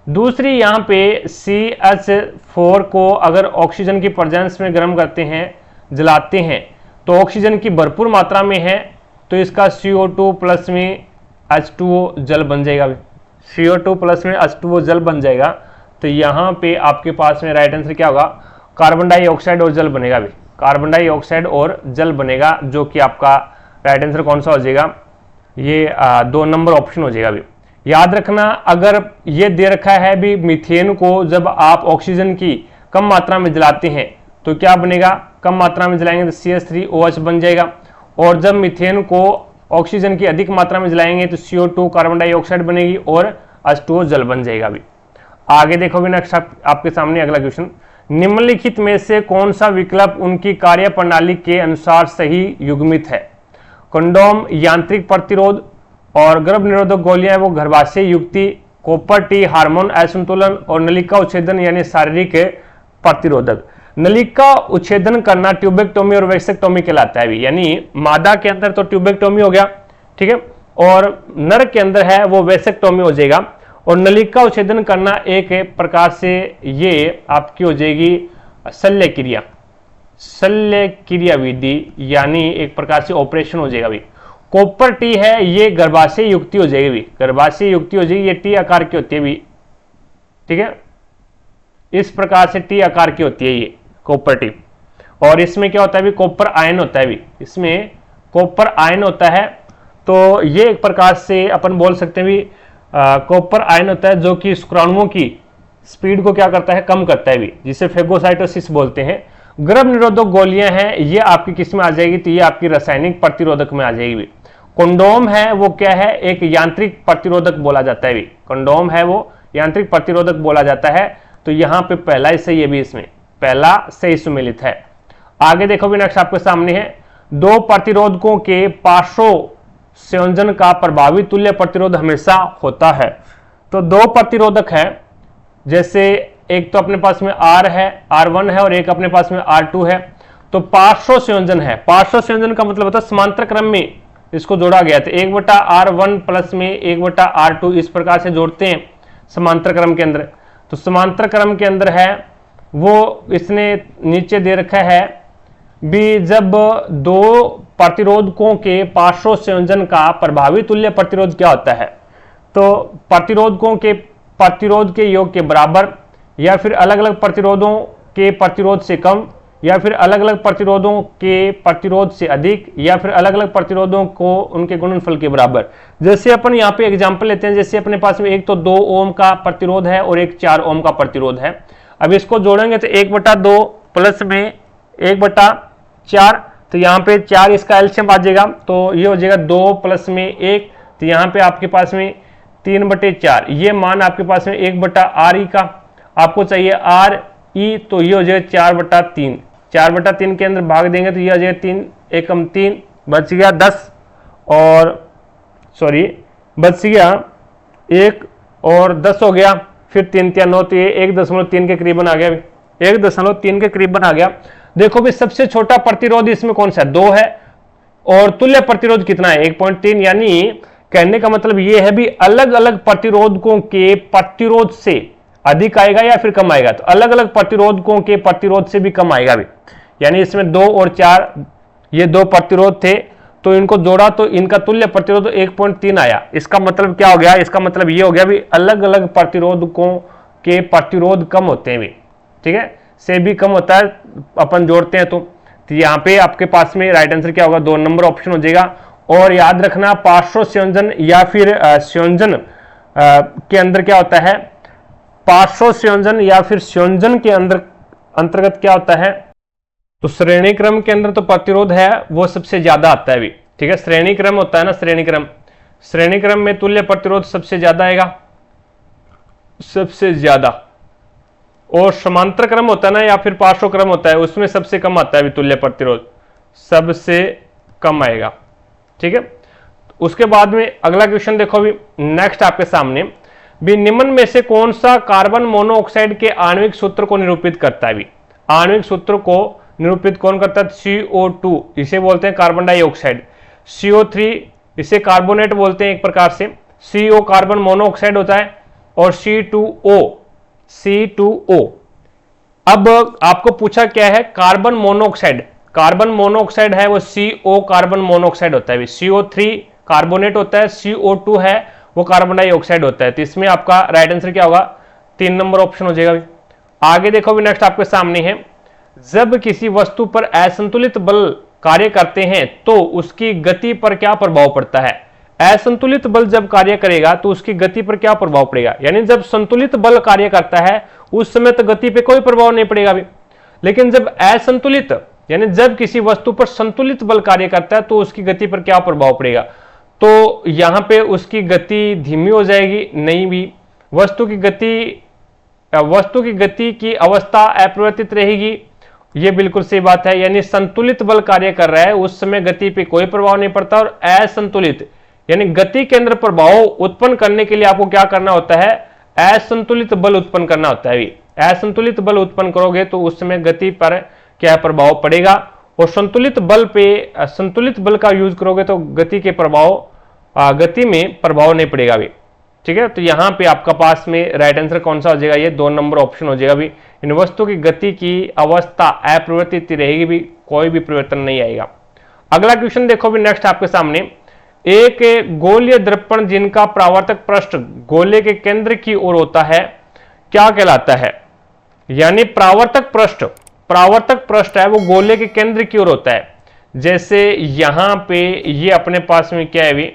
Speaker 1: दूसरी यहाँ पे CH4 को अगर ऑक्सीजन की प्रेजेंस में गर्म करते हैं, जलाते हैं, तो ऑक्सीजन की भरपूर मात्रा में है, तो इसका CO2 प्लस में H2O जल बन जाएगा। CO2 प्लस में H2O जल बन जाएगा, तो यहाँ पे आपके पास में राइट आंसर क्या होगा, कार्बन डाइऑक्साइड और जल बनेगा भी, कार्बन डाइऑक्साइड और जल बनेगा, जो कि आपका राइट आंसर कौन सा हो जाएगा, ये 2 नंबर ऑप्शन हो जाएगा भी। याद रखना, अगर ये दे रखा है भी मीथेन को जब आप ऑक्सीजन की कम मात्रा में जलाते हैं तो क्या बनेगा, कम मात्रा में जलाएंगे तो CH3OH बन जाएगा, और जब मीथेन को ऑक्सीजन की अधिक मात्रा में जलाएंगे तो CO2 कार्बन डाइऑक्साइड बनेगी और H2O जल बन जाएगा भी। आगे देखोगे नेक्स्ट आपके सामने अगला क्वेश्चन, निम्नलिखित में से कौन सा विकल्प उनकी कार्य प्रणाली के अनुसार सही युग्मित है। कंडोम यांत्रिक प्रतिरोध, और गर्भ निरोधक गोलियां वो गर्भाशय युक्ति, कॉपर टी हार्मोन असंतुलन, और नलिका उच्छेदन यानी शारीरिक प्रतिरोधक। नलिका उच्छेदन करना ट्यूबेक्टोमी और वैसेक्टोमी कहलाता है भी, यानी मादा के अंदर तो ट्यूबेक्टोमी हो गया, ठीक है, और नर के अंदर है वो वैसेक्टोमी हो जाएगा। और नलिका उच्छेदन करना एक प्रकार से ये आपकी हो जाएगी शल्य क्रिया, शल्य क्रिया विधि, यानी एक प्रकार से ऑपरेशन हो जाएगा भी। कॉपर टी है ये गर्भाशय युक्ति हो जाएगी भी, गर्भाशय युक्ति हो जाएगी, ये टी आकार की होती है भी, ठीक है, इस प्रकार से टी आकार की होती है ये कॉपर टी। और इसमें क्या होता है भी, कॉपर आयन होता है भी, इसमें कॉपर आयन होता है, तो ये एक प्रकार से अपन बोल सकते हैं भी कॉपर आयन होता है जो कि शुक्राणुओं की स्पीड को क्या करता है, कम करता है भी, जिसे फेगोसाइटोसिस बोलते हैं। गर्भ निरोधक गोलियां हैं ये आपकी किस में आ जाएगी, तो ये आपकी रासायनिक प्रतिरोधक में आ जाएगी। कंडोम है वो क्या है, एक यांत्रिक प्रतिरोधक बोला जाता है भी, कंडोम है वो यांत्रिक प्रतिरोधक बोला जाता है, तो यहाँ पे पहला ही सही है भी, इसमें पहला सही सुमेलित है। आगे देखो भी नेक्स्ट आपके सामने है, दो प्रतिरोधकों के पार्श्व संयोजन का प्रभावी तुल्य प्रतिरोध हमेशा होता है। तो दो प्रतिरोधक है, जैसे एक तो अपने पास में R है, R1 है, और एक अपने पास में R2 है, तो पार्श्व संयोजन है। पार्श्व संयोजन का मतलब होता है समांतर क्रम में इसको जोड़ा गया था, 1/R1 प्लस में 1/R2 इस प्रकार से जोड़ते हैं समांतर क्रम के अंदर। तो समांतर क्रम के अंदर है वो इसने नीचे दे रखा है भी, जब दो प्रतिरोधकों के पार्श्व संयोजन का प्रभावी तुल्य प्रतिरोध क्या होता है, तो प्रतिरोधकों के प्रतिरोध के योग के बराबर, या फिर अलग अलग प्रतिरोधों के प्रतिरोध से कम, या फिर अलग अलग प्रतिरोधों के प्रतिरोध से अधिक, या फिर अलग अलग प्रतिरोधों को उनके गुणनफल के बराबर। जैसे अपन यहाँ पे एग्जांपल लेते हैं, जैसे अपने पास में एक तो 2 ओम का प्रतिरोध है और एक 4 ओम का प्रतिरोध है। अब इसको जोड़ेंगे तो 1/2 प्लस में 1/4, तो यहाँ पे 4 इसका एलसीएम आ जाएगा, तो ये हो जाएगा 2 प्लस में 1, तो यहाँ पे आपके पास में 3/4। ये मान आपके पास में 1/RE का आपको चाहिए RE, तो ये हो जाएगा 4/3। 4/3 के अंदर भाग देंगे तो ये हो जाएगा 3 एकम 3, बच गया 10, और सॉरी बच गया 1 और 10 हो गया, फिर 3 3 9, तो ये 1.3 के करीबन आ गया, 1.3 के करीबन आ गया। देखो भी सबसे छोटा प्रतिरोध इसमें कौन सा है, 2 है, और तुल्य प्रतिरोध कितना है 1.3। यानी कहने का मतलब ये है भी अलग अलग प्रतिरोधकों के प्रतिरोध से अधिक आएगा या फिर कम आएगा, तो अलग अलग प्रतिरोधकों के प्रतिरोध से भी कम आएगा भी। यानी इसमें 2 और 4 ये 2 प्रतिरोध थे, तो इनको जोड़ा तो इनका तुल्य प्रतिरोध 1.3 आया। इसका मतलब क्या हो गया, इसका मतलब ये हो गया भी अलग अलग प्रतिरोधकों के प्रतिरोध कम होते हैं भी, ठीक है, से भी कम होता है अपन जोड़ते हैं तो यहाँ पे आपके पास में राइट आंसर क्या होगा, 2 नंबर ऑप्शन हो जाएगा। और याद रखना पार्श्व संयोजन या फिर संयोजन के अंदर क्या होता है, पार्श्व संयोजन या फिर संयोजन के अंदर अंतर्गत क्या होता है, तो श्रेणी क्रम के अंदर तो प्रतिरोध है वो सबसे ज्यादा आता है भी, ठीक है, श्रेणी क्रम होता है ना, श्रेणी क्रम में तुल्य प्रतिरोध सबसे ज्यादा आएगा, सबसे ज्यादा। और समांतर क्रम होता है ना या फिर पार्श्व क्रम होता है, उसमें सबसे कम आता है भी तुल्य प्रतिरोध, सबसे कम आएगा, ठीक है। उसके बाद में अगला क्वेश्चन देखो भी नेक्स्ट आपके सामने भी, निम्न में से कौन सा कार्बन मोनोऑक्साइड के आणविक सूत्र को निरूपित करता है भी, आणविक सूत्र को निरूपित कौन करता है, CO2 इसे बोलते हैं कार्बन डाइऑक्साइड, CO3 इसे कार्बोनेट बोलते हैं एक प्रकार से, CO कार्बन मोनोऑक्साइड होता है, और C2O। अब आपको पूछा क्या है, कार्बन मोनोऑक्साइड है वो CO कार्बन मोनोऑक्साइड होता है, CO3 कार्बोनेट होता है, CO2 है वो कार्बन डाइऑक्साइड होता है। तो इसमें आपका राइट आंसर क्या होगा, 3 नंबर ऑप्शन हो जाएगा। आगे देखो भी नेक्स्ट आपके सामने है, जब किसी वस्तु पर असंतुलित बल कार्य करते हैं तो उसकी गति पर क्या प्रभाव पड़ता है। असंतुलित बल जब कार्य करेगा तो उसकी गति पर क्या प्रभाव पड़ेगा, यानी जब संतुलित बल कार्य करता है उस समय तो गति पे कोई प्रभाव नहीं पड़ेगा भी, लेकिन जब असंतुलित यानी जब किसी वस्तु पर संतुलित बल कार्य करता है तो उसकी गति पर क्या प्रभाव पड़ेगा, तो यहां पे उसकी गति धीमी हो जाएगी, नहीं भी, वस्तु की गति की अवस्था अपरिवर्तित रहेगी, ये बिल्कुल सही बात है। यानी संतुलित बल कार्य कर रहा है उस समय गति पे कोई प्रभाव नहीं पड़ता, और असंतुलित यानी गति के अंदर प्रभाव उत्पन्न करने के लिए आपको क्या करना होता है, असंतुलित बल उत्पन्न करना होता है। असंतुलित बल उत्पन्न करोगे तो उस समय गति पर क्या प्रभाव पड़ेगा, और संतुलित बल का यूज करोगे तो गति में प्रभाव नहीं पड़ेगा भी, ठीक है। तो यहां पे आपका पास में राइट आंसर कौन सा हो जाएगा, ये 2 नंबर ऑप्शन हो जाएगा भी। इन वस्तु की गति की अवस्था अपरिवर्तित रहेगी भी, कोई भी परिवर्तन नहीं आएगा। अगला क्वेश्चन देखो भी नेक्स्ट आपके सामने, एक गोलीय दर्पण जिनका परावर्तक पृष्ठ गोले के केंद्र की ओर होता है क्या कहलाता है। यानी परावर्तक पृष्ठ है वो गोले के केंद्र की ओर होता है। जैसे यहां पे ये अपने पास में क्या है भी,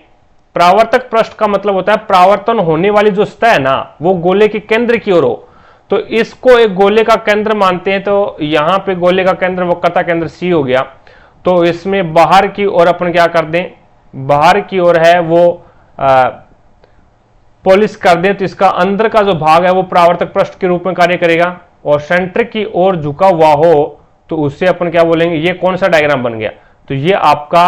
Speaker 1: परावर्तक पृष्ठ का मतलब होता है परावर्तन होने वाली जो सतह है ना वो गोले के केंद्र की ओर हो, तो इसको एक गोले का केंद्र मानते हैं। तो यहां पे गोले का केंद्र वक्रता केंद्र C हो गया, तो इसमें बाहर की ओर अपन क्या कर दें, बाहर की ओर है वो पॉलिश कर दें, तो इसका अंदर का जो भाग है वो परावर्तक पृष्ठ के रूप में कार्य करेगा, और सेंटर की ओर झुका हुआ हो तो उससे अपन क्या बोलेंगे, ये कौन सा डायग्राम बन गया, तो ये आपका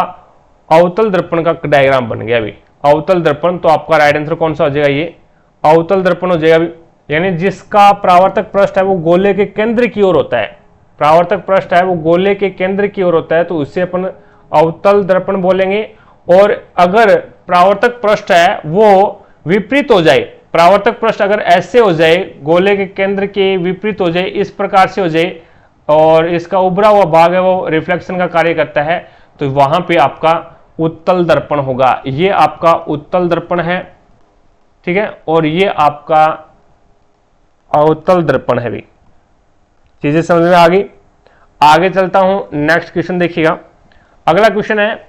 Speaker 1: अवतल दर्पण का डायग्राम बन गया अभी, अवतल दर्पण। तो आपका राइट आंसर कौन सा हो जाएगा, ये अवतल दर्पण हो जाएगा अभी। यानी जिसका परावर्तक पृष्ठ है वो गोले के केंद्र की ओर होता है, परावर्तक पृष्ठ है वो गोले के केंद्र की ओर होता है, तो उससे अपन अवतल दर्पण बोलेंगे। और अगर परावर्तक पृष्ठ है वो विपरीत हो जाए, परावर्तक पृष्ठ अगर ऐसे हो जाए, गोले के केंद्र के विपरीत हो जाए, इस प्रकार से हो जाए और इसका उभरा हुआ भाग है वो रिफ्लेक्शन का कार्य करता है, तो वहां पे आपका उत्तल दर्पण होगा। ये आपका उत्तल दर्पण है, ठीक है, और ये आपका अवतल दर्पण है भी। चीजें समझ में आ गई। आगे चलता हूं, नेक्स्ट क्वेश्चन देखिएगा। अगला क्वेश्चन है,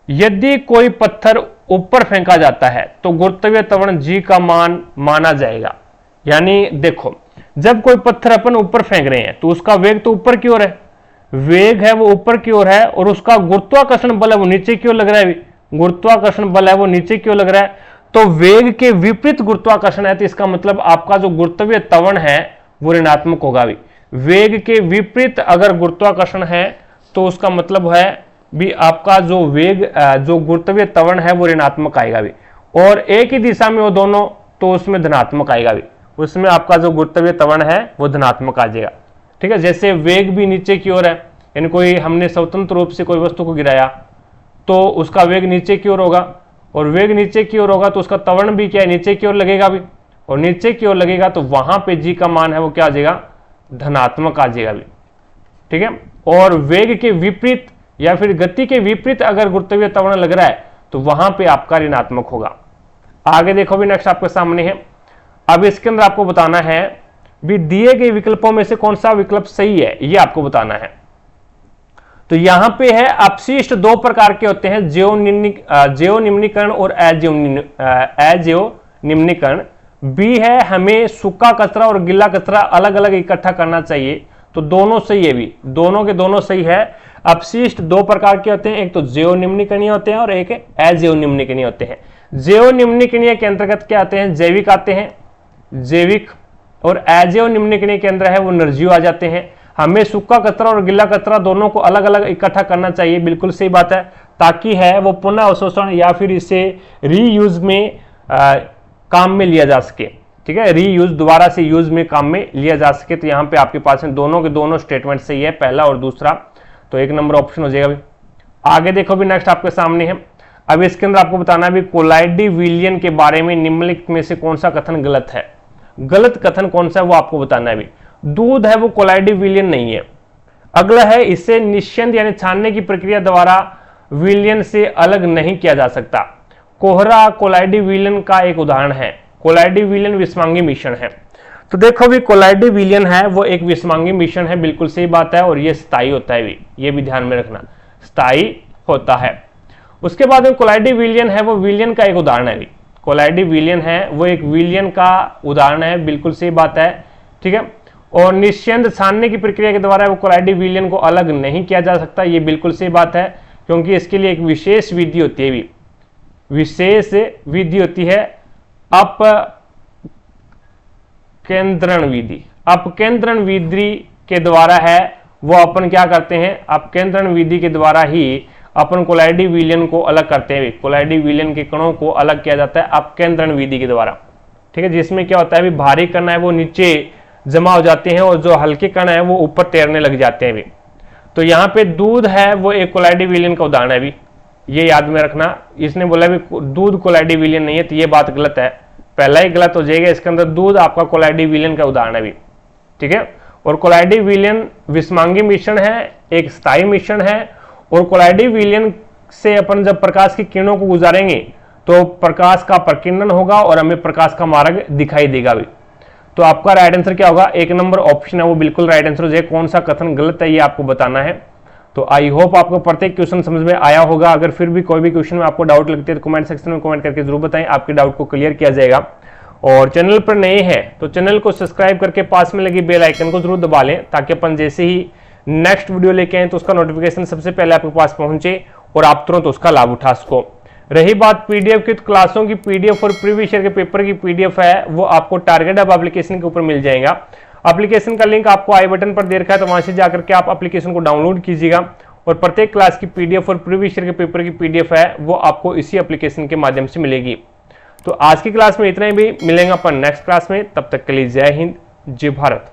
Speaker 1: यदि कोई पत्थर ऊपर फेंका जाता है तो गुरुत्वीय त्वरण g का मान माना जाएगा। यानी देखो, जब कोई पत्थर अपन ऊपर फेंक रहे हैं तो उसका वेग तो ऊपर की ओर है, वेग है वो ऊपर की ओर है, और उसका गुरुत्वाकर्षण बल है वो नीचे की ओर लग रहा है। गुरुत्वाकर्षण बल है वो नीचे की ओर लग रहा है, तो वेग के विपरीत गुरुत्वाकर्षण है, तो इसका मतलब आपका जो गुरुत्वीय त्वरण है वो ऋणात्मक होगा भी। वेग के विपरीत अगर गुरुत्वाकर्षण है तो उसका मतलब है भी आपका जो वेग जो गुरुत्वीय त्वरण है वो ऋणात्मक आएगा भी, और एक ही दिशा में वो दोनों, तो उसमें धनात्मक आएगा भी। उसमें आपका जो गुरुत्वीय त्वरण है वो धनात्मक आ जाएगा, ठीक है। जैसे वेग भी नीचे की ओर है, यानी कोई हमने स्वतंत्र रूप से कोई वस्तु को गिराया तो उसका वेग नीचे की ओर होगा, और वेग नीचे की ओर होगा तो उसका त्वरण भी क्या है, नीचे की ओर लगेगा भी, और नीचे की ओर लगेगा तो वहां पे g का मान है वो क्या आ जाएगा, धनात्मक आ जाएगा भी, ठीक है। और वेग के विपरीत या फिर गति के विपरीत अगर गुरुत्वीय त्वरण लग रहा है तो वहां पे आपका ऋणात्मक होगा। आगे देखो भी, नेक्स्ट आपके सामने है। अब इसके अंदर आपको बताना है भी दिए गए विकल्पों में से कौन सा विकल्प सही है, ये आपको बताना है। तो यहां पे है अपशिष्ट दो प्रकार के होते हैं, ज्यो निम्नीकरण और अज्यो निम्नीकरण। बी है हमें सूखा कचरा और गीला कचरा अलग अलग इकट्ठा करना चाहिए, तो दोनों सही है भी, दोनों के दोनों सही है। अपशिष्ट दो प्रकार के होते हैं, एक तो ज्यो निम्नीकरणीय होते हैं और एक अज्यो निम्नीकरणीय होते हैं। ज्यो निम्नीकरणीय के अंतर्गत क्या आते हैं, जैविक आते हैं, जैविक, और अज्यो निम्नीकरणीय के अंदर है वो निर्जीव आ जाते हैं। हमें सूखा कचरा और गीला कचरा दोनों को अलग अलग इकट्ठा करना चाहिए, बिल्कुल सही बात है, ताकि है वो पुनः अवशोषण या फिर इसे रीयूज में काम में लिया जा सके, ठीक है, रीयूज दोबारा से यूज में काम में लिया जा सके। तो यहाँ पे आपके पास में दोनों के दोनों स्टेटमेंट सही है, पहला और दूसरा, तो एक नंबर ऑप्शन हो जाएगा भी। आगे देखो भी, नेक्स्ट आपके सामने है। अब इसके अंदर आपको बताना भी कोलाइडी विलियन के बारे में निम्नलिखित में से कौन सा कथन गलत है। गलत कथन कौन सा है वो आपको बताना है भी। दूध है वो कोलाइडी विलियन नहीं है। अगला है, इसे निश्चंद यानी छानने की प्रक्रिया द्वारा विलियन से अलग नहीं किया जा सकता। कोहरा कोलाइडी विलियन का एक उदाहरण है। कोलाइडी विलियन विषमांगी मिश्रण है। तो देखो भी, कोलाइडी विलियन है वो एक विषमांगी मिश्रण है, बिल्कुल सही बात है, और ये स्थायी होता है भी, ये भी ध्यान में रखना, स्थायी होता है। उसके बाद में कोलाइडी विलियन है वो विलियन का एक उदाहरण है भी। कोलाइडी विलियन है वो एक विलियन का उदाहरण है, बिल्कुल सही बात है, ठीक है। और निश्चंद छानने की प्रक्रिया के द्वारा वो कोलाइडी विलियन को अलग नहीं किया जा सकता, ये बिल्कुल सही बात है, क्योंकि इसके लिए एक विशेष विधि होती है भी, विशेष विधि होती है अपकेंद्रण विधि। अपकेंद्रण विधि के द्वारा है वो अपन क्या करते हैं, अपकेंद्रण विधि के द्वारा ही अपन कोलाइडी विलियन को अलग करते हैं। कोलाइडी विलियन के कणों को अलग किया जाता है अपकेंद्रण विधि के द्वारा, ठीक है, जिसमें क्या होता है भी, भारी कण है वो नीचे जमा हो जाते हैं और जो हल्के कण है वो ऊपर तैरने लग जाते हैं भी। तो यहाँ पे दूध है वो एक कोलाइडी विलियन का उदाहरण है भी, ये याद में रखना। इसने बोला भी दूध कोलाइडी विलियन नहीं है, तो ये बात गलत है, पहला ही गलत हो जाएगा। इसके अंदर दूध आपका कोलाइडी विलियन का उदाहरण है भी, ठीक है। और कोलाइडी विलियन विषमांगी मिश्रण है, एक स्थायी मिश्रण है, और कोलाइडी विलियन से अपन जब प्रकाश की किरणों को गुजारेंगे तो प्रकाश का प्रकीर्णन होगा और हमें प्रकाश का मार्ग दिखाई देगा भी। तो आपका राइट आंसर क्या होगा, एक नंबर ऑप्शन है वो बिल्कुल राइट आंसर हो जाएगा। कौन सा कथन गलत है ये आपको बताना है। तो आई होप आपको प्रत्येक क्वेश्चन समझ में आया होगा। अगर फिर भी कोई भी क्वेश्चन में आपको डाउट लगती है तो कमेंट सेक्शन में कमेंट करके जरूर बताएं, आपके डाउट को क्लियर किया जाएगा। और चैनल पर नए हैं तो चैनल को सब्सक्राइब करके पास में लगी बेल आइकन को जरूर दबा लें, ताकि अपन जैसे ही नेक्स्ट वीडियो लेके आए तो उसका नोटिफिकेशन सबसे पहले आपके पास पहुंचे और आप तुरंत उसका लाभ उठा सको। रही बात पीडीएफ की, तो क्लासों की पीडीएफ और प्रीवियस ईयर के पेपर की पीडीएफ है वो आपको टारगेट हब एप्लीकेशन के ऊपर मिल जाएगा। एप्लीकेशन का लिंक आपको आई बटन पर दे रखा है, तो वहां से जाकर के आप एप्लीकेशन को डाउनलोड कीजिएगा और प्रत्येक क्लास की पीडीएफ और प्रीवियस ईयर के पेपर की पीडीएफ है वो आपको इसी एप्लीकेशन के माध्यम से मिलेगी। तो आज की क्लास में इतना ही, भी मिलेंगे अपन नेक्स्ट क्लास में, तब तक के लिए जय हिंद, जय भारत।